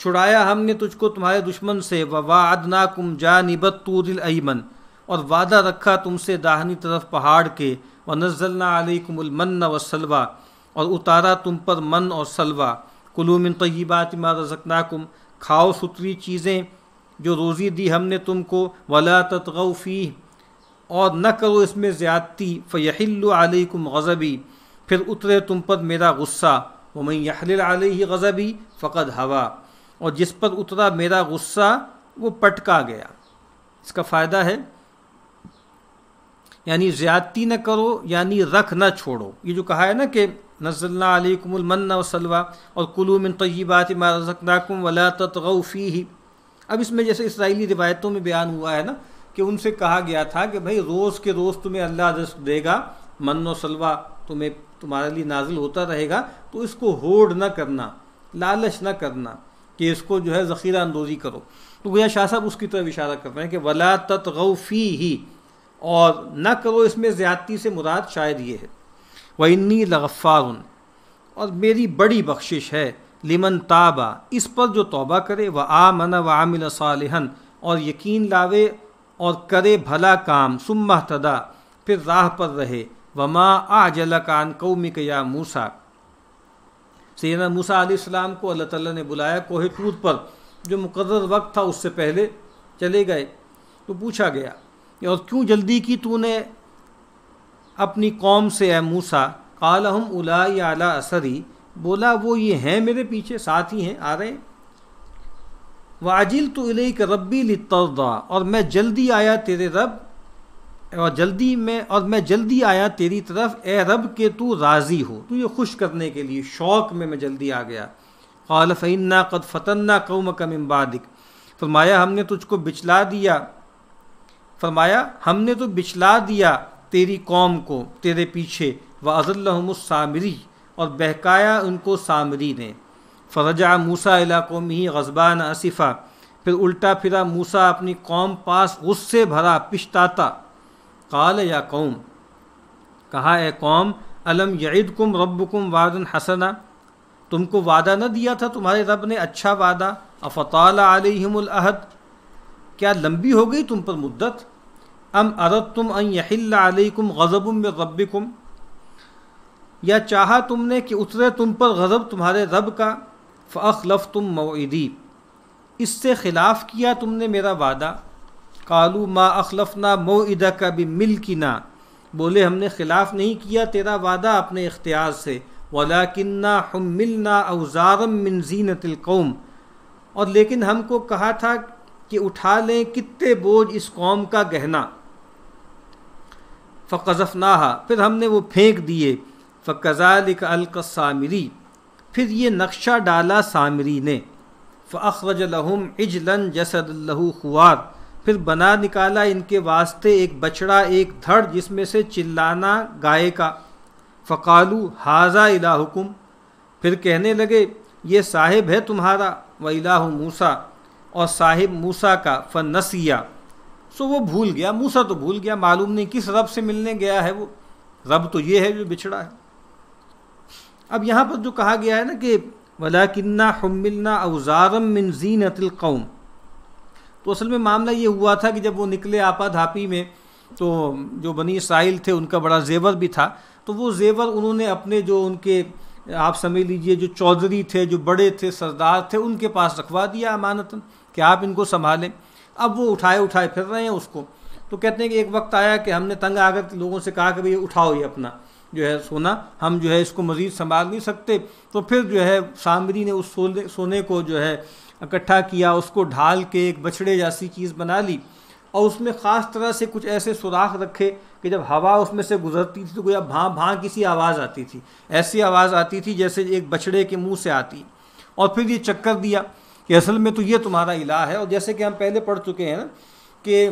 چھڑایا ہم نے تجھ کو تمہارے دشمن سے، وواعدناکم جانب الطور الایمن، اور وعدہ رکھا تم سے داہنی طرف پہاڑ کے، ونزلنا علیکم المن والسلوی، اور اتارا تم پر من اور سلوہ۔ کلوا من طیبات ما رزقناکم، کھاؤ ستری چیزیں جو روزی دی ہم نے تم کو، ولا تطغوا فیہ، اور نہ کرو اس میں زیادتی، فیحل علیکم غضبی، پھر اترے تم پر میرا غصہ، ومن یحلل علیہ غضبی فقد ہوا، اور جس پر اترا میرا غصہ وہ پٹکا گیا۔ اس کا فائدہ ہے یعنی زیادتی نہ کرو، یعنی رکھ نہ چھوڑو۔ یہ جو کہا ہے نا کہ نزلنا علیکم المن والسلوی اور کلوا من طیبات ما رزقناکم ولا تطغوا فیہ، اب اس میں جیسے اسرائیلی روایتوں میں بیان ہوا ہے نا کہ ان سے کہا گیا تھا کہ بھائی روز کے روز تمہیں اللہ رزق دے گا، من و سلوہ تمہارے لیے نازل ہوتا رہے گا، تو اس کو ہوڑ نہ کرنا، لالچ نہ کرنا کہ اس کو جو ہے ذخیرہ اندوزی کرو۔ تو گویا شاہ صاحب اس کی طرف اشارہ کر رہے ہیں کہ ولا تطغوا فیہ، اور نہ کرو اس میں زیادتی سے مراد شاید یہ ہے۔ وانی لغفار، اور میری بڑی بخشش ہے، لمن تابا، اس پر جو توبہ کرے، وآمن وعمل صالحا، اور یقین لاوے اور کرے بھلا کام، ثم اہتدی، پھر راہ پر رہے، وما اعجلک عن قومک یا موسیٰ، سیدنا موسیٰ علیہ السلام کو اللہ تعالیٰ نے بلایا کوہ طور پر، جو مقرر وقت تھا اس سے پہلے چلے گئے، تو پوچھا گیا اور کیوں جلدی کی تو نے اپنی قوم سے اے موسیٰ؟ قال ہم اولائی علی اثری، بولا وہ یہ ہیں میرے پیچھے، ساتھ ہی ہیں، آ رہے ہیں۔ وعجلت الیک ربی لترضی، اور میں جلدی آیا تیرے رب، اور میں جلدی آیا تیری طرف اے رب کہ تو راضی ہو، تو یہ خوش کرنے کے لیے شوق میں جلدی آ گیا۔ قال فإنا قد فتنا قومک من بعدک، فرمایا ہم نے تجھ کو بچلا دیا، ہم نے تو بچلا دیا تیری قوم کو تیرے پیچھے، وأضلهم السامری، اور بہکایا ان کو سامری نے۔ فرجع موسیٰ الی قومہ غضبان اسفا، پھر الٹا پھرا موسیٰ اپنی قوم پاس غصے بھرا پچھتاتا۔ قال یا قوم، کہا اے قوم، الم یعدکم ربکم وعدا حسنا، تم کو وعدہ نہ دیا تھا تمہارے رب نے اچھا وعدہ؟ افطال علیہم العہد، کیا لمبی ہو گئی تم پر مدت؟ ام اردتم ان یحل علیکم غضب من ربکم، یا چاہا تم نے کہ اترے تم پر غضب تمہارے رب کا؟ فاخلفتم موعدی، اس سے خلاف کیا تم نے میرا وعدہ۔ قالوا ما اخلفنا موعدک بملکنا، بولے ہم نے خلاف نہیں کیا تیرا وعدہ اپنے اختیار سے، ولکننا حملنا اوزارا من زینت القوم، اور لیکن ہم کو کہا تھا کہ اٹھا لیں کتے بوجھ اس قوم کا گہنا۔ فقذفناها، پھر ہم نے وہ پھینک دیے۔ فکذالک القی السامری، پھر یہ نقشہ ڈالا سامری نے۔ فاخرج لهم عجلا جسد له خوار، پھر بنا نکالا ان کے واسطے ایک بچڑا ایک دھڑ جس میں سے چلانا گائے کا۔ فقالوا ھذا الہکم، پھر کہنے لگے یہ صاحب ہے تمہارا، والہ موسیٰ، اور صاحب موسیٰ کا، فنسیا، سو وہ بھول گیا، موسیٰ تو بھول گیا، معلوم نہیں کس رب سے ملنے گیا ہے، وہ رب تو یہ ہے جو بچھڑا ہے۔ اب یہاں پر جو کہا گیا ہے نا کہ وَلَكِنَّا حُمِّلْنَا أَوْزَارًا مِّن زِينَةِ الْقَوْمِ، تو اصل میں معاملہ یہ ہوا تھا کہ جب وہ نکلے آپا دھاپی میں تو جو بنی اسرائیل تھے ان کا بڑا زیور بھی تھا، تو وہ زیور انہوں نے اپنے جو ان کے آپ سمجھ لیجئے جو چودھری تھے، جو بڑے تھے، سردار تھے، ان کے پاس رکھوا دیا امانتاً کہ آپ ان کو سنبھالیں۔ اب وہ اٹھائے پھر رہے ہیں اس کو۔ تو کہتے ہیں کہ ایک وقت آیا کہ ہم نے تنگ آ کر لوگوں سے کہا کہ بھئی اٹھاؤ یہ اپنا جو ہے سونا، ہم جو ہے اس کو مزید سنبھال نہیں سکتے۔ تو پھر جو ہے سامری نے اس سونے کو جو ہے اکٹھا کیا، اس کو ڈھال کے ایک بچھڑے جیسی چیز بنا لی، اور اس میں خاص طرح سے کچھ ایسے سوراخ رکھے کہ جب ہوا اس میں سے گزرتی تھی تو گویا بھاں بھاں کسی آواز آتی تھی، ایسی آواز آتی تھی جیسے ایک بچھڑے کے منہ سے آتی۔ اور پھر یہ چکر دیا کہ اصل میں تو یہ تمہارا الہ ہے۔ اور جیسے کہ ہم پہلے پڑھ چکے ہیں نا کہ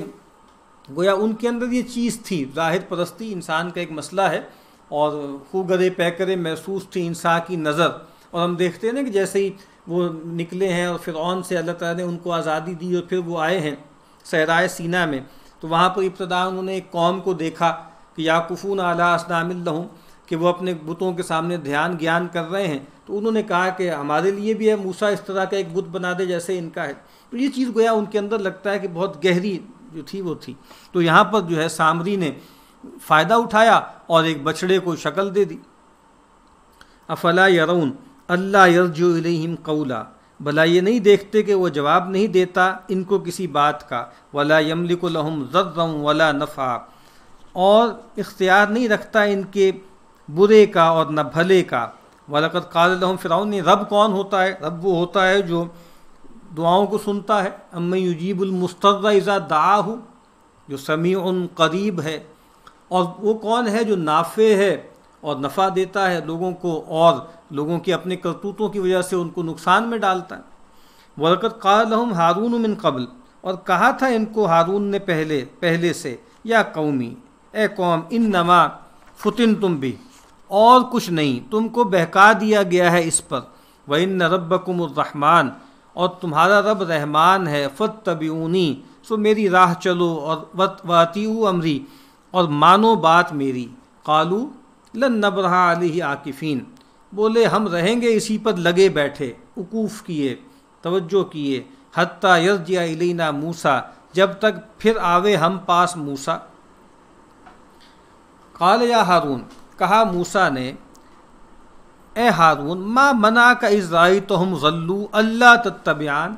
گویا ان کے اندر یہ چیز تھی، ظاہر پرستی انسان کا ایک مسئلہ ہے، اور خوگرے پیکرے محسوس تھی انسان کی نظر۔ اور ہم دیکھتے ہیں نا کہ جیسے ہی وہ نکلے ہیں اور فرعون سے اللہ تعالیٰ نے ان کو آزادی دی، اور پھر وہ آئے ہیں صحرائے سینا میں، تو وہاں پر ابتدا انہوں نے ایک قوم کو دیکھا کہ یاکفون علی اصنام لہم، کہ وہ اپنے بتوں کے سامنے دھیان گیان کر رہے ہیں۔ تو انہوں نے کہا کہ ہمارے لیے بھی ہے موسیٰ اس طرح کا ایک بت بنا دے جیسے ان کا ہے۔ تو یہ چیز گویا ان کے اندر لگتا ہے کہ بہت گہری جو تھی وہ تھی۔ تو یہاں پر جو ہے سامری نے فائدہ اٹھایا اور ایک بچڑے کو شکل دے دی۔ افلا یرون اللہ یرجع الیہم قولا، بھلا یہ نہیں دیکھتے کہ وہ جواب نہیں دیتا ان کو کسی بات کا، ولا یملک لہم ضرا ولا نفعا، اور اختیار نہیں رکھتا ان کے برے کا اور نہ بھلے کا۔ وَلَقَدْ قَالَ لَهُمْ فرعون، رب کون ہوتا ہے؟ رب وہ ہوتا ہے جو دعاؤں کو سنتا ہے، اَمَّن يُجِيبُ الْمُضْطَرَّ إِذَا دَعَاهُ، جو سمیع قریب ہے، اور وہ کون ہے جو نافع ہے اور نفع دیتا ہے لوگوں کو، اور لوگوں کی اپنے کرتوتوں کی وجہ سے ان کو نقصان میں ڈالتا ہے۔ وَلَقَدْ قَالَ لَهُمْ هَارُونُ مِن قَبْلُ، اور کہا تھا ان کو ہارون نے پہلے سے، یا قومی، اے قوم، انما فتنتم بھی، اور کچھ نہیں، تم کو بہکا دیا گیا ہے اس پر، وَإِنَّ رَبَّكُمُ الرَّحْمَٰنُ، اور تمہارا رب رحمان ہے، فَاتَّبِعُونِی، سو میری راہ چلو، اور وَأَطِیعُوا أَمْرِی، اور مانو بات میری۔ قالوا لن نبرح علیہ عاکفین، بولے ہم رہیں گے اسی پر لگے بیٹھے، وقوف کیے، توجہ کیے، حتیٰ یرجع الینا موسیٰ، جب تک پھر آوے ہم پاس موسیٰ۔ قال یا ہارون، کہا موسیٰ نے، اے ہارون، ما منعک اذ رأیتہم ضلوا الا تتبعان،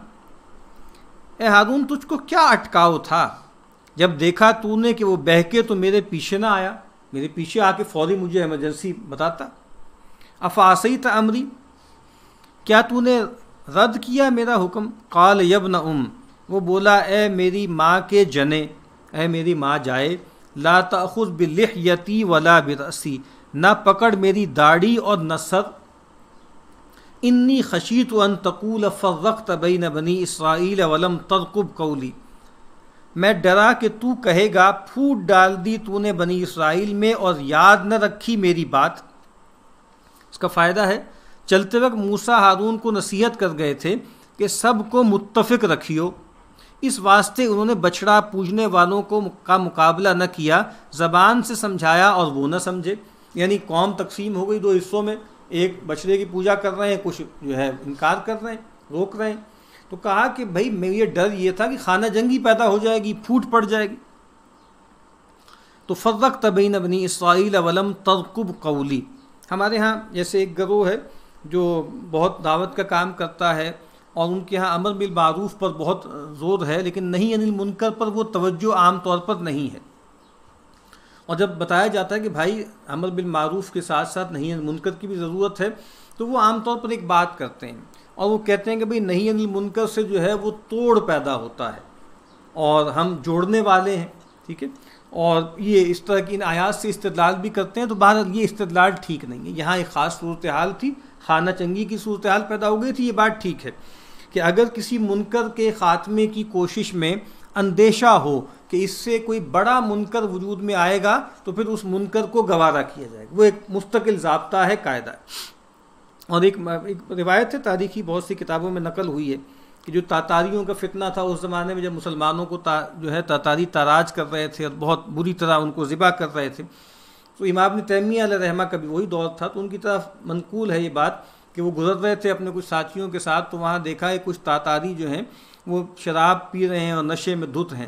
اے ہارون تجھ کو کیا اٹکاؤ تھا جب دیکھا تو نے کہ وہ بہکے تو میرے پیچھے نہ آیا، میرے پیچھے آ کے فوری مجھے ایمرجنسی بتاتا۔ افعصیت امری، کیا تو نے رد کیا میرا حکم؟ قال یبن وہ بولا، اے میری ماں کے جنے، اے میری ماں جائے، لا تأخذ بلحیتی ولا برأسی، نہ پکڑ میری داڑھی اور نہ سر، انی خشیت ان تقول فرقت بین بنی اسرائیل ولم ترقب قولی، میں ڈرا کہ تو کہے گا پھوٹ ڈال دی تو نے بنی اسرائیل میں اور یاد نہ رکھی میری بات۔ اس کا فائدہ ہے، چلتے وقت موسیٰ ہارون کو نصیحت کر گئے تھے کہ سب کو متفق رکھیو، اس واسطے انہوں نے بچڑا پوجنے والوں کا مقابلہ نہ کیا، زبان سے سمجھایا اور وہ نہ سمجھے، یعنی قوم تقسیم ہو گئی دو حصوں میں، ایک بچڑے کی پوجا کر رہے ہیں، کچھ جو ہے انکار کر رہے ہیں، روک رہے ہیں۔ تو کہا کہ بھائی میں یہ ڈر یہ تھا کہ خانہ جنگی پیدا ہو جائے گی، پھوٹ پڑ جائے گی۔ تو فرقت بین بنی اسرائیل ولم ترقب قولی، ہمارے ہاں جیسے ایک گروہ ہے جو بہت دعوت کا کام کرتا ہے، اور ان کے ہاں امر بالمعروف پر بہت زور ہے، لیکن نہی عن المنکر پر وہ توجہ عام طور پر نہیں ہے۔ اور جب بتایا جاتا ہے کہ بھائی امر بالمعروف کے ساتھ ساتھ نہی عن المنکر کی بھی ضرورت ہے، تو وہ عام طور پر ایک بات کرتے ہیں، اور وہ کہتے ہیں کہ بھئی نہی عن المنکر سے جو ہے وہ توڑ پیدا ہوتا ہے، اور ہم جوڑنے والے ہیں، ٹھیک ہے، اور یہ اس طرح کی ان آیات سے استدلال بھی کرتے ہیں۔ تو بہرحال یہ استدلال ٹھیک نہیں ہے، یہاں ایک خاص صورتحال تھی، خانہ چنگی کی صورتحال پیدا ہو گئی تھی، یہ بات ٹھیک ہے کہ اگر کسی منکر کے خاتمے کی کوشش میں اندیشہ ہو کہ اس سے کوئی بڑا منکر وجود میں آئے گا تو پھر اس منکر کو گوارا کیا جائے گا، وہ ایک مستقل ضابطہ ہے، قاعدہ ہے۔ اور ایک روایت ہے تاریخی، بہت سی کتابوں میں نقل ہوئی ہے کہ جو تاتاریوں کا فتنہ تھا اس زمانے میں، جب مسلمانوں کو جو ہے تاتاری تاراج کر رہے تھے اور بہت بری طرح ان کو ذبح کر رہے تھے، تو امام ابن تیمیہ علیہ رحمہ کا بھی وہی دور تھا، تو ان کی طرف منقول ہے یہ بات کہ وہ گزر رہے تھے اپنے کچھ ساتھیوں کے ساتھ، تو وہاں دیکھا ہے کچھ تاتاری جو ہیں وہ شراب پی رہے ہیں اور نشے میں دھت ہیں،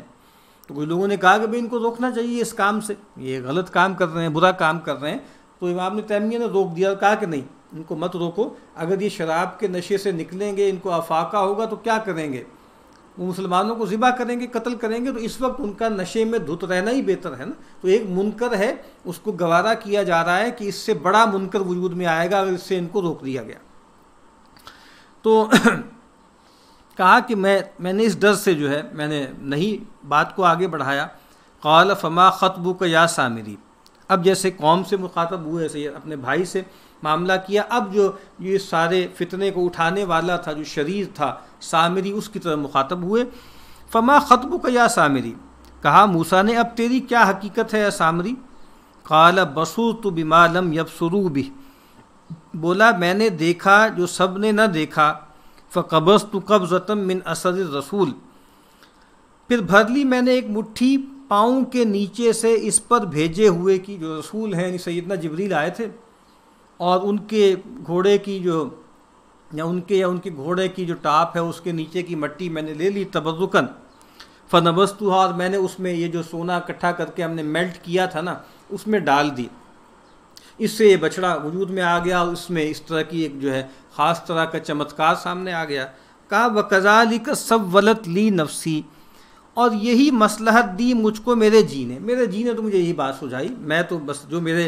تو کچھ لوگوں نے کہا کہ بھئی ان کو روکنا چاہیے اس کام سے، یہ غلط کام کر رہے ہیں، برا کام کر رہے ہیں. تو امام ابن تیمیہ نے روک دیا اور کہا کہ نہیں، ان کو مت روکو، اگر یہ شراب کے نشے سے نکلیں گے، ان کو افاقہ ہوگا تو کیا کریں گے؟ وہ مسلمانوں کو ذبح کریں گے، قتل کریں گے، تو اس وقت ان کا نشے میں دھت رہنا ہی بہتر ہے نا. تو ایک منکر ہے، اس کو گوارا کیا جا رہا ہے کہ اس سے بڑا منکر وجود میں آئے گا اگر اس سے ان کو روک دیا گیا. تو کہا کہ میں نے اس ڈر سے جو ہے میں نے نہیں بات کو آگے بڑھایا. قال فما خطبک یا سامری. اب جیسے قوم سے مخاطب ہوئے ایسے اپنے بھائی سے معاملہ کیا. اب جو یہ سارے فتنے کو اٹھانے والا تھا، جو شریر تھا سامری، اس کی طرف مخاطب ہوئے. فما خطبک یا سامری. کہا موسیٰ نے اب تیری کیا حقیقت ہے یا سامری؟ قال بصرت بما لم یبصروا بہ. بولا میں نے دیکھا جو سب نے نہ دیکھا. فقبضت قبضۃ من اثر الرسول. پھر بھر لی میں نے ایک مٹھی پاؤں کے نیچے سے اس پر بھیجے ہوئے کی، جو رسول ہیں یعنی سیدنا جبریل آئے تھے، اور ان کے گھوڑے کی جو ان کے گھوڑے کی جو ٹاپ ہے اس کے نیچے کی مٹی میں نے لے لی تبرکن. فنبذتها. اور میں نے اس میں یہ جو سونا اکٹھا کر کے ہم نے میلٹ کیا تھا نا، اس میں ڈال دی. اس سے یہ بچڑا وجود میں آ گیا، اور اس میں اس طرح کی ایک جو ہے خاص طرح کا چمتکار سامنے آ گیا. کہا وَكَذَلِكَ سَوَّلَتْ لِي نَفْسِي. اور یہی مصلحت دی مجھ کو میرے جی نے تو مجھے یہی بات سجھائی. میں تو بس جو میرے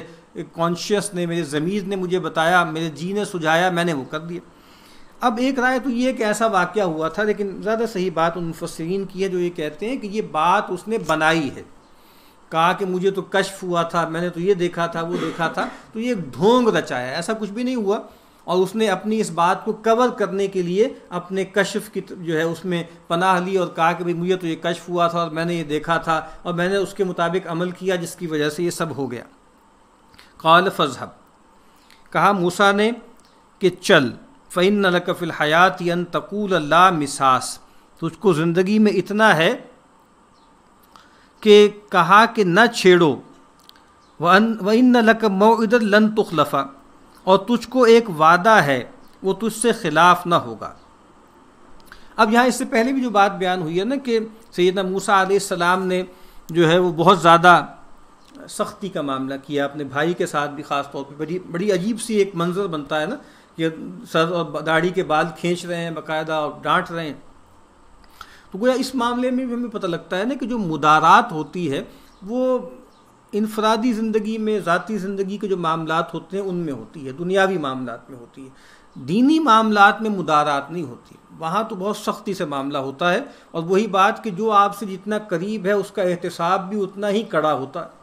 کانشیس نے، میرے ضمیر نے مجھے بتایا، میرے جی نے سجھایا، میں نے وہ کر دیا. اب ایک رائے تو یہ کہ ایسا واقعہ ہوا تھا، لیکن زیادہ صحیح بات ان مفسرین کی ہے جو یہ کہتے ہیں کہ یہ بات اس نے بنائی ہے. کہا کہ مجھے تو کشف ہوا تھا، میں نے تو یہ دیکھا تھا، وہ دیکھا تھا. تو یہ ڈھونگ رچایا، ایسا کچھ بھی نہیں ہوا. اور اس نے اپنی اس بات کو کور کرنے کے لیے اپنے کشف کی جو ہے اس میں پناہ لی اور کہا کہ بھئی مجھے تو یہ کشف ہوا تھا اور میں نے یہ دیکھا تھا اور میں نے اس کے مطابق عمل کیا، جس کی وجہ سے یہ سب ہو گیا. قال فاذهب. کہا موسیٰ نے کہ چل. فإن لك في الحياة أن تقول لا مساس. تجھ کو زندگی میں اتنا ہے کہ کہا کہ نہ چھیڑو. وَإِنَّ لَكَ مَوْعِدًا لَن تُخْلَفَ. اور تجھ کو ایک وعدہ ہے، وہ تجھ سے خلاف نہ ہوگا. اب یہاں اس سے پہلے بھی جو بات بیان ہوئی ہے نا کہ سیدنا موسیٰ علیہ السلام نے جو ہے وہ بہت زیادہ سختی کا معاملہ کیا اپنے بھائی کے ساتھ بھی. خاص طور پہ بڑی عجیب سی ایک منظر بنتا ہے نا کہ سر اور داڑھی کے بال کھینچ رہے ہیں باقاعدہ اور ڈانٹ رہے ہیں. تو گویا اس معاملے میں بھی ہمیں پتہ لگتا ہے نا کہ جو مدارات ہوتی ہے وہ انفرادی زندگی میں، ذاتی زندگی کے جو معاملات ہوتے ہیں ان میں ہوتی ہے، دنیاوی معاملات میں ہوتی ہے. دینی معاملات میں مدارات نہیں ہوتی، وہاں تو بہت سختی سے معاملہ ہوتا ہے. اور وہی بات کہ جو آپ سے جتنا قریب ہے اس کا احتساب بھی اتنا ہی کڑا ہوتا ہے،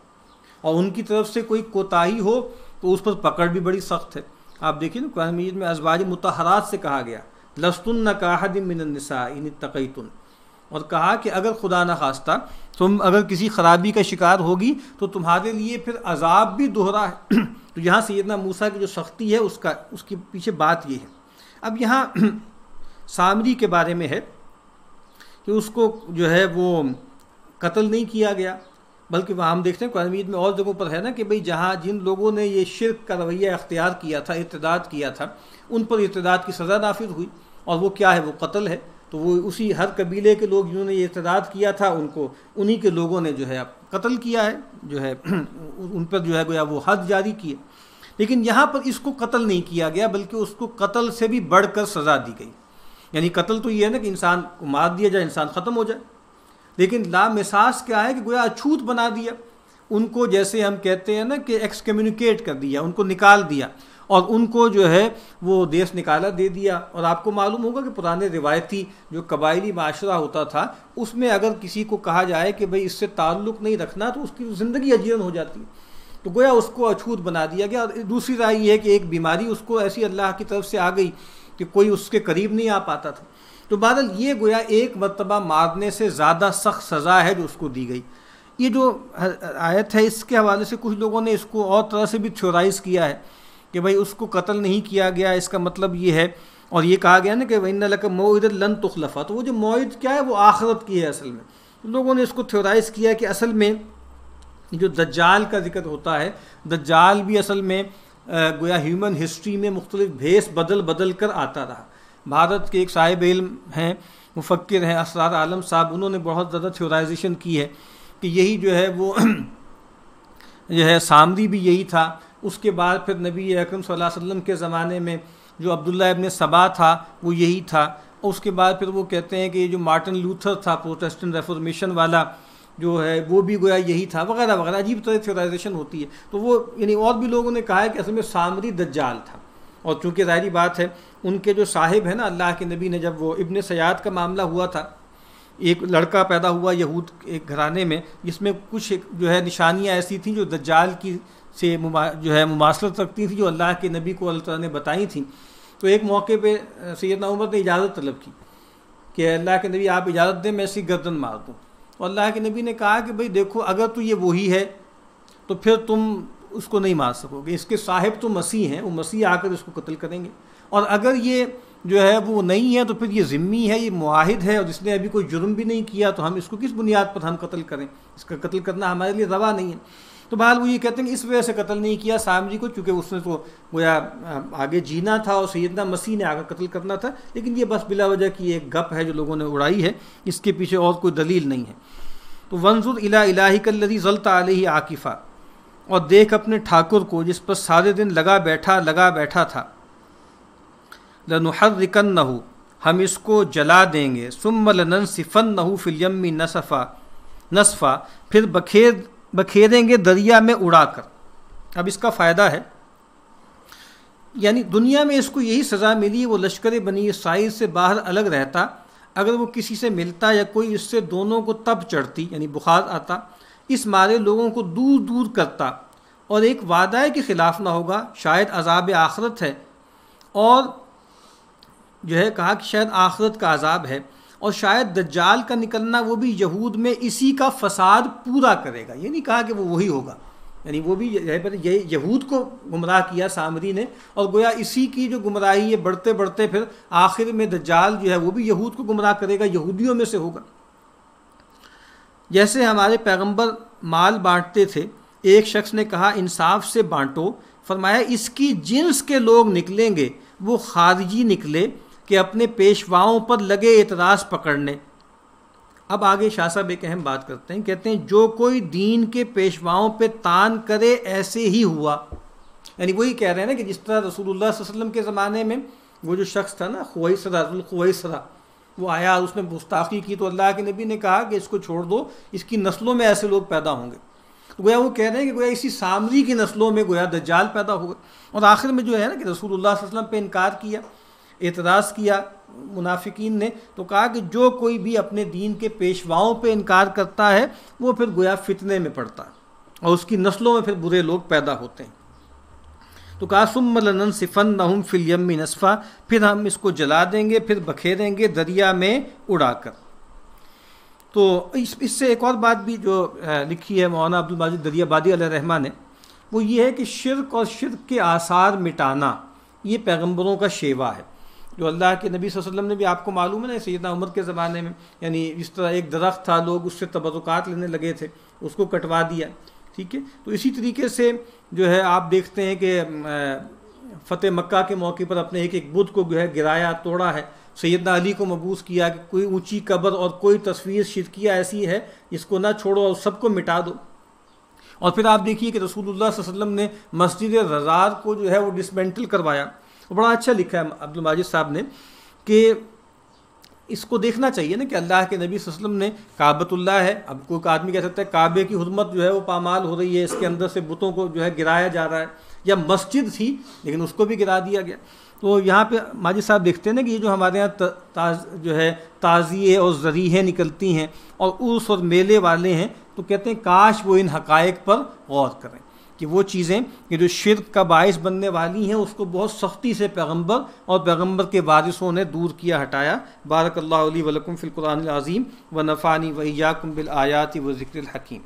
اور ان کی طرف سے کوئی کوتاہی ہو تو اس پر پکڑ بھی بڑی سخت ہے. آپ دیکھیں نا قرآن مجید میں ازواج مطہرات سے کہا گیا لستن کاحد من النساء ان اتقیتن. اور کہا کہ اگر خدا نہ خواستہ تم اگر کسی خرابی کا شکار ہوگی تو تمہارے لیے پھر عذاب بھی دوہرا ہے. تو یہاں سیدنا موسیٰ کی جو سختی ہے اس کے پیچھے بات یہ ہے. اب یہاں سامری کے بارے میں ہے کہ اس کو جو ہے وہ قتل نہیں کیا گیا، بلکہ وہاں ہم دیکھتے ہیں قرآن مجید میں اور جگہوں پر ہے نا کہ بھئی جہاں جن لوگوں نے یہ شرک کا رویہ اختیار کیا تھا، ارتداد کیا تھا، ان پر ارتداد کی سزا نافذ ہوئی. اور وہ کیا ہے؟ وہ قتل ہے. تو وہ اسی ہر قبیلے کے لوگ جنہوں نے یہ ارتداد کیا تھا ان کو انہی کے لوگوں نے جو ہے قتل کیا ہے، جو ہے ان پر جو ہے گویا وہ حد جاری کی ہے. لیکن یہاں پر اس کو قتل نہیں کیا گیا، بلکہ اس کو قتل سے بھی بڑھ کر سزا دی گئی. یعنی قتل تو یہ ہے نا کہ انسان کو مار دیا جائے، انسان ختم ہو جائے. لیکن لامساس کیا ہے کہ گویا اچھوت بنا دیا ان کو، جیسے ہم کہتے ہیں نا کہ ایکسکمیونیکیٹ کر دیا، ان کو نکال دیا، اور ان کو جو ہے وہ دیس نکالا دے دیا. اور آپ کو معلوم ہوگا کہ پرانے روایتی جو قبائلی معاشرہ ہوتا تھا اس میں اگر کسی کو کہا جائے کہ بھئی اس سے تعلق نہیں رکھنا تو اس کی زندگی اجیرن ہو جاتی ہے. تو گویا اس کو اچھوت بنا دیا گیا. اور دوسری رائے یہ ہے کہ ایک بیماری اس کو ایسی اللہ کی طرف سے آ گئی کہ کوئی اس کے قریب نہیں آ پاتا تھا. تو بہرحال یہ گویا ایک مرتبہ مارنے سے زیادہ سخت سزا ہے جو اس کو دی گئی. یہ جو آیت ہے اس کے حوالے سے کچھ لوگوں نے اس کو اور طرح سے بھی تھیورائز کیا ہے کہ بھئی اس کو قتل نہیں کیا گیا، اس کا مطلب یہ ہے. اور یہ کہا گیا نا کہ وَإِنَّ لَكَ مَوْعِدًا لَن تُخْلَفَ. تو وہ جو موعد کیا ہے وہ آخرت کی ہے اصل میں. لوگوں نے اس کو تھیورائز کیا کہ اصل میں جو دجال کا ذکر ہوتا ہے، دجال بھی اصل میں گویا ہیومن ہسٹری میں مختلف بھیس بدل کر آتا رہا. بھارت کے ایک صاحب علم ہیں مفکر ہیں اسرار عالم صاحب، انہوں نے بہت زیادہ تھیورائزیشن کی ہے کہ یہی جو ہے وہ جو ہے سامری بھی یہی تھا۔ اس کے بعد پھر نبی اکرم صلی اللہ علیہ وسلم کے زمانے میں جو عبداللہ ابن سبا تھا وہ یہی تھا۔ اس کے بعد پھر وہ کہتے ہیں کہ یہ جو مارٹن لوتھر تھا پروٹیسٹنٹ ریفارمیشن والا جو ہے وہ بھی گویا یہی تھا، وغیرہ وغیرہ عجیب طرح تھیورائزیشن ہوتی ہے۔ تو وہ یعنی اور بھی لوگوں نے کہا ہے کہ اصل میں سامری دجال تھا، اور چونکہ ظاہری بات ہے ان کے جو صاحب ہیں نا اللہ کے نبی نے، جب وہ ابن سیاد کا معاملہ ہوا تھا، ایک لڑکا پیدا ہوا یہود ایک گھرانے میں جس میں کچھ جو ہے نشانیاں ایسی تھیں جو دجال کی سے جو ہے مماثلت رکھتی تھیں، جو اللہ کے نبی کو اللہ تعالیٰ نے بتائی تھیں۔ تو ایک موقع پہ سیدنا عمر نے اجازت طلب کی کہ اللہ کے نبی آپ اجازت دیں میں اس کی گردن مار دوں۔ تو اللہ کے نبی نے کہا کہ بھئی دیکھو اگر تو یہ وہی ہے تو پھر تم اس کو نہیں مار سکو گے، اس کے صاحب تو مسیح ہیں، وہ مسیح آ کر اس کو قتل کریں گے، اور اگر یہ جو ہے وہ نہیں ہے تو پھر یہ ذمی ہے، یہ معاہد ہے، اور جس نے ابھی کوئی جرم بھی نہیں کیا تو ہم اس کو کس بنیاد پر ہم قتل کریں، اس کا قتل کرنا ہمارے لیے روا نہیں ہے۔ تو بہرحال وہ یہ کہتے ہیں کہ اس وجہ سے قتل نہیں کیا سامری کو، چونکہ اس نے تو گویا آگے جینا تھا اور سیدنا مسیح نے آگے قتل کرنا تھا، لیکن یہ بس بلا وجہ کی ایک گپ ہے جو لوگوں نے اڑائی ہے، اس کے پیچھے اور کوئی دلیل نہیں ہے۔ تو وانظر الی الہک الذی ظلت علیہ عاکفا، اور دیکھ اپنے ٹھاکر کو جس پر سارے دن لگا بیٹھا تھا، لنحرکنہ، ہم اس کو جلا دیں گے، ثم لننسفنہ فی الیم نسفا، پھر بکھیریں گے دریا میں اڑا کر۔ اب اس کا فائدہ ہے، یعنی دنیا میں اس کو یہی سزا ملی، وہ لشکر بنی اسرائیل سے باہر الگ رہتا، اگر وہ کسی سے ملتا یا کوئی اس سے دونوں کو تب چڑھتی یعنی بخار آتا، اس مارے لوگوں کو دور دور کرتا، اور ایک وعدہ ہے کہ خلاف نہ ہوگا، شاید عذاب آخرت ہے، اور جو ہے کہا کہ شاید آخرت کا عذاب ہے، اور شاید دجال کا نکلنا وہ بھی یہود میں اسی کا فساد پورا کرے گا، یہ نہیں کہا کہ وہ وہی ہوگا، یعنی وہ بھی یہود کو گمراہ کیا سامری نے، اور گویا اسی کی جو گمراہی ہے بڑھتے بڑھتے پھر آخر میں دجال جو ہے وہ بھی یہود کو گمراہ کرے گا، یہودیوں میں سے ہوگا۔ جیسے ہمارے پیغمبر مال بانٹتے تھے، ایک شخص نے کہا انصاف سے بانٹو، فرمایا اس کی جنس کے لوگ نکلیں گے، وہ خارجی نکلے کہ اپنے پیشواؤں پر لگے اعتراض پکڑنے۔ اب آگے شاہ صاحب ایک اہم بات کرتے ہیں، کہتے ہیں جو کوئی دین کے پیشواؤں پہ تان کرے ایسے ہی ہوا، یعنی وہی کہہ رہے ہیں نا کہ جس طرح رسول اللہ صلی اللہ علیہ وسلم کے زمانے میں وہ جو شخص تھا نا خویسرہ، وہ آیا اس نے گستاخی کی، تو اللہ کے نبی نے کہا کہ اس کو چھوڑ دو، اس کی نسلوں میں ایسے لوگ پیدا ہوں گے۔ گویا وہ کہہ رہے ہیں کہ گویا اسی سامری کی نسلوں میں گویا دجال پیدا ہوگا، اور آخر میں جو ہے نا کہ رسول اللہ صلی اللہ علیہ وسلم پہ انکار کیا، اعتراض کیا منافقین نے، تو کہا کہ جو کوئی بھی اپنے دین کے پیشواؤں پہ انکار کرتا ہے وہ پھر گویا فتنے میں پڑتا ہے، اور اس کی نسلوں میں پھر برے لوگ پیدا ہوتے ہیں۔ تو کہا ثم لننسفنہم فی الیم نسفا، پھر ہم اس کو جلا دیں گے، پھر بکھیریں گے دریا میں اڑا کر۔ تو اس سے ایک اور بات بھی جو لکھی ہے مولانا عبدالماجد دریابادی علیہ رحمہ نے، وہ یہ ہے کہ شرک اور شرک کے آثار مٹانا یہ پیغمبروں کا شیوا ہے، جو اللہ کے نبی صلی اللہ علیہ وسلم نے بھی آپ کو معلوم ہے نا سیدنا عمر کے زمانے میں، یعنی اس طرح ایک درخت تھا، لوگ اس سے تبرکات لینے لگے تھے، اس کو کٹوا دیا، ٹھیک ہے۔ تو اسی طریقے سے جو ہے آپ دیکھتے ہیں کہ فتح مکہ کے موقع پر اپنے ایک بت کو جو ہے گرایا، توڑا ہے، سیدنا علی کو مبعوث کیا کہ کوئی اونچی قبر اور کوئی تصویر شرکیہ ایسی ہے جس کو نہ چھوڑو اور سب کو مٹا دو۔ اور پھر آپ دیکھیے کہ رسول اللہ صلی اللہ علیہ وسلم نے مسجد رضار کو جو ہے وہ ڈسمینٹل کروایا، بڑا اچھا لکھا ہے عبدالماجد صاحب نے کہ اس کو دیکھنا چاہیے نا کہ اللہ کے نبی صلی اللہ علیہ وسلم نے کعبۃ اللہ ہے، اب کوئی آدمی کہہ سکتا ہے کعبے کی حرمت جو ہے وہ پامال ہو رہی ہے، اس کے اندر سے بتوں کو جو ہے گرایا جا رہا ہے، یا مسجد تھی لیکن اس کو بھی گرا دیا گیا۔ تو یہاں پہ ماجد صاحب دیکھتے ہیں نا کہ یہ جو ہمارے یہاں جو ہے تعزیے اور ذریحیں نکلتی ہیں اور عرس اور میلے والے ہیں، تو کہتے ہیں کاش وہ ان حقائق پر غور کریں کہ وہ چیزیں کہ جو شرک کا باعث بننے والی ہیں اس کو بہت سختی سے پیغمبر اور پیغمبر کے وارثوں نے دور کیا، ہٹایا۔ بارک اللہ علی ولکم فی القرآن العظیم ونفعنی وإیاکم بالآیات والذکر الحکیم۔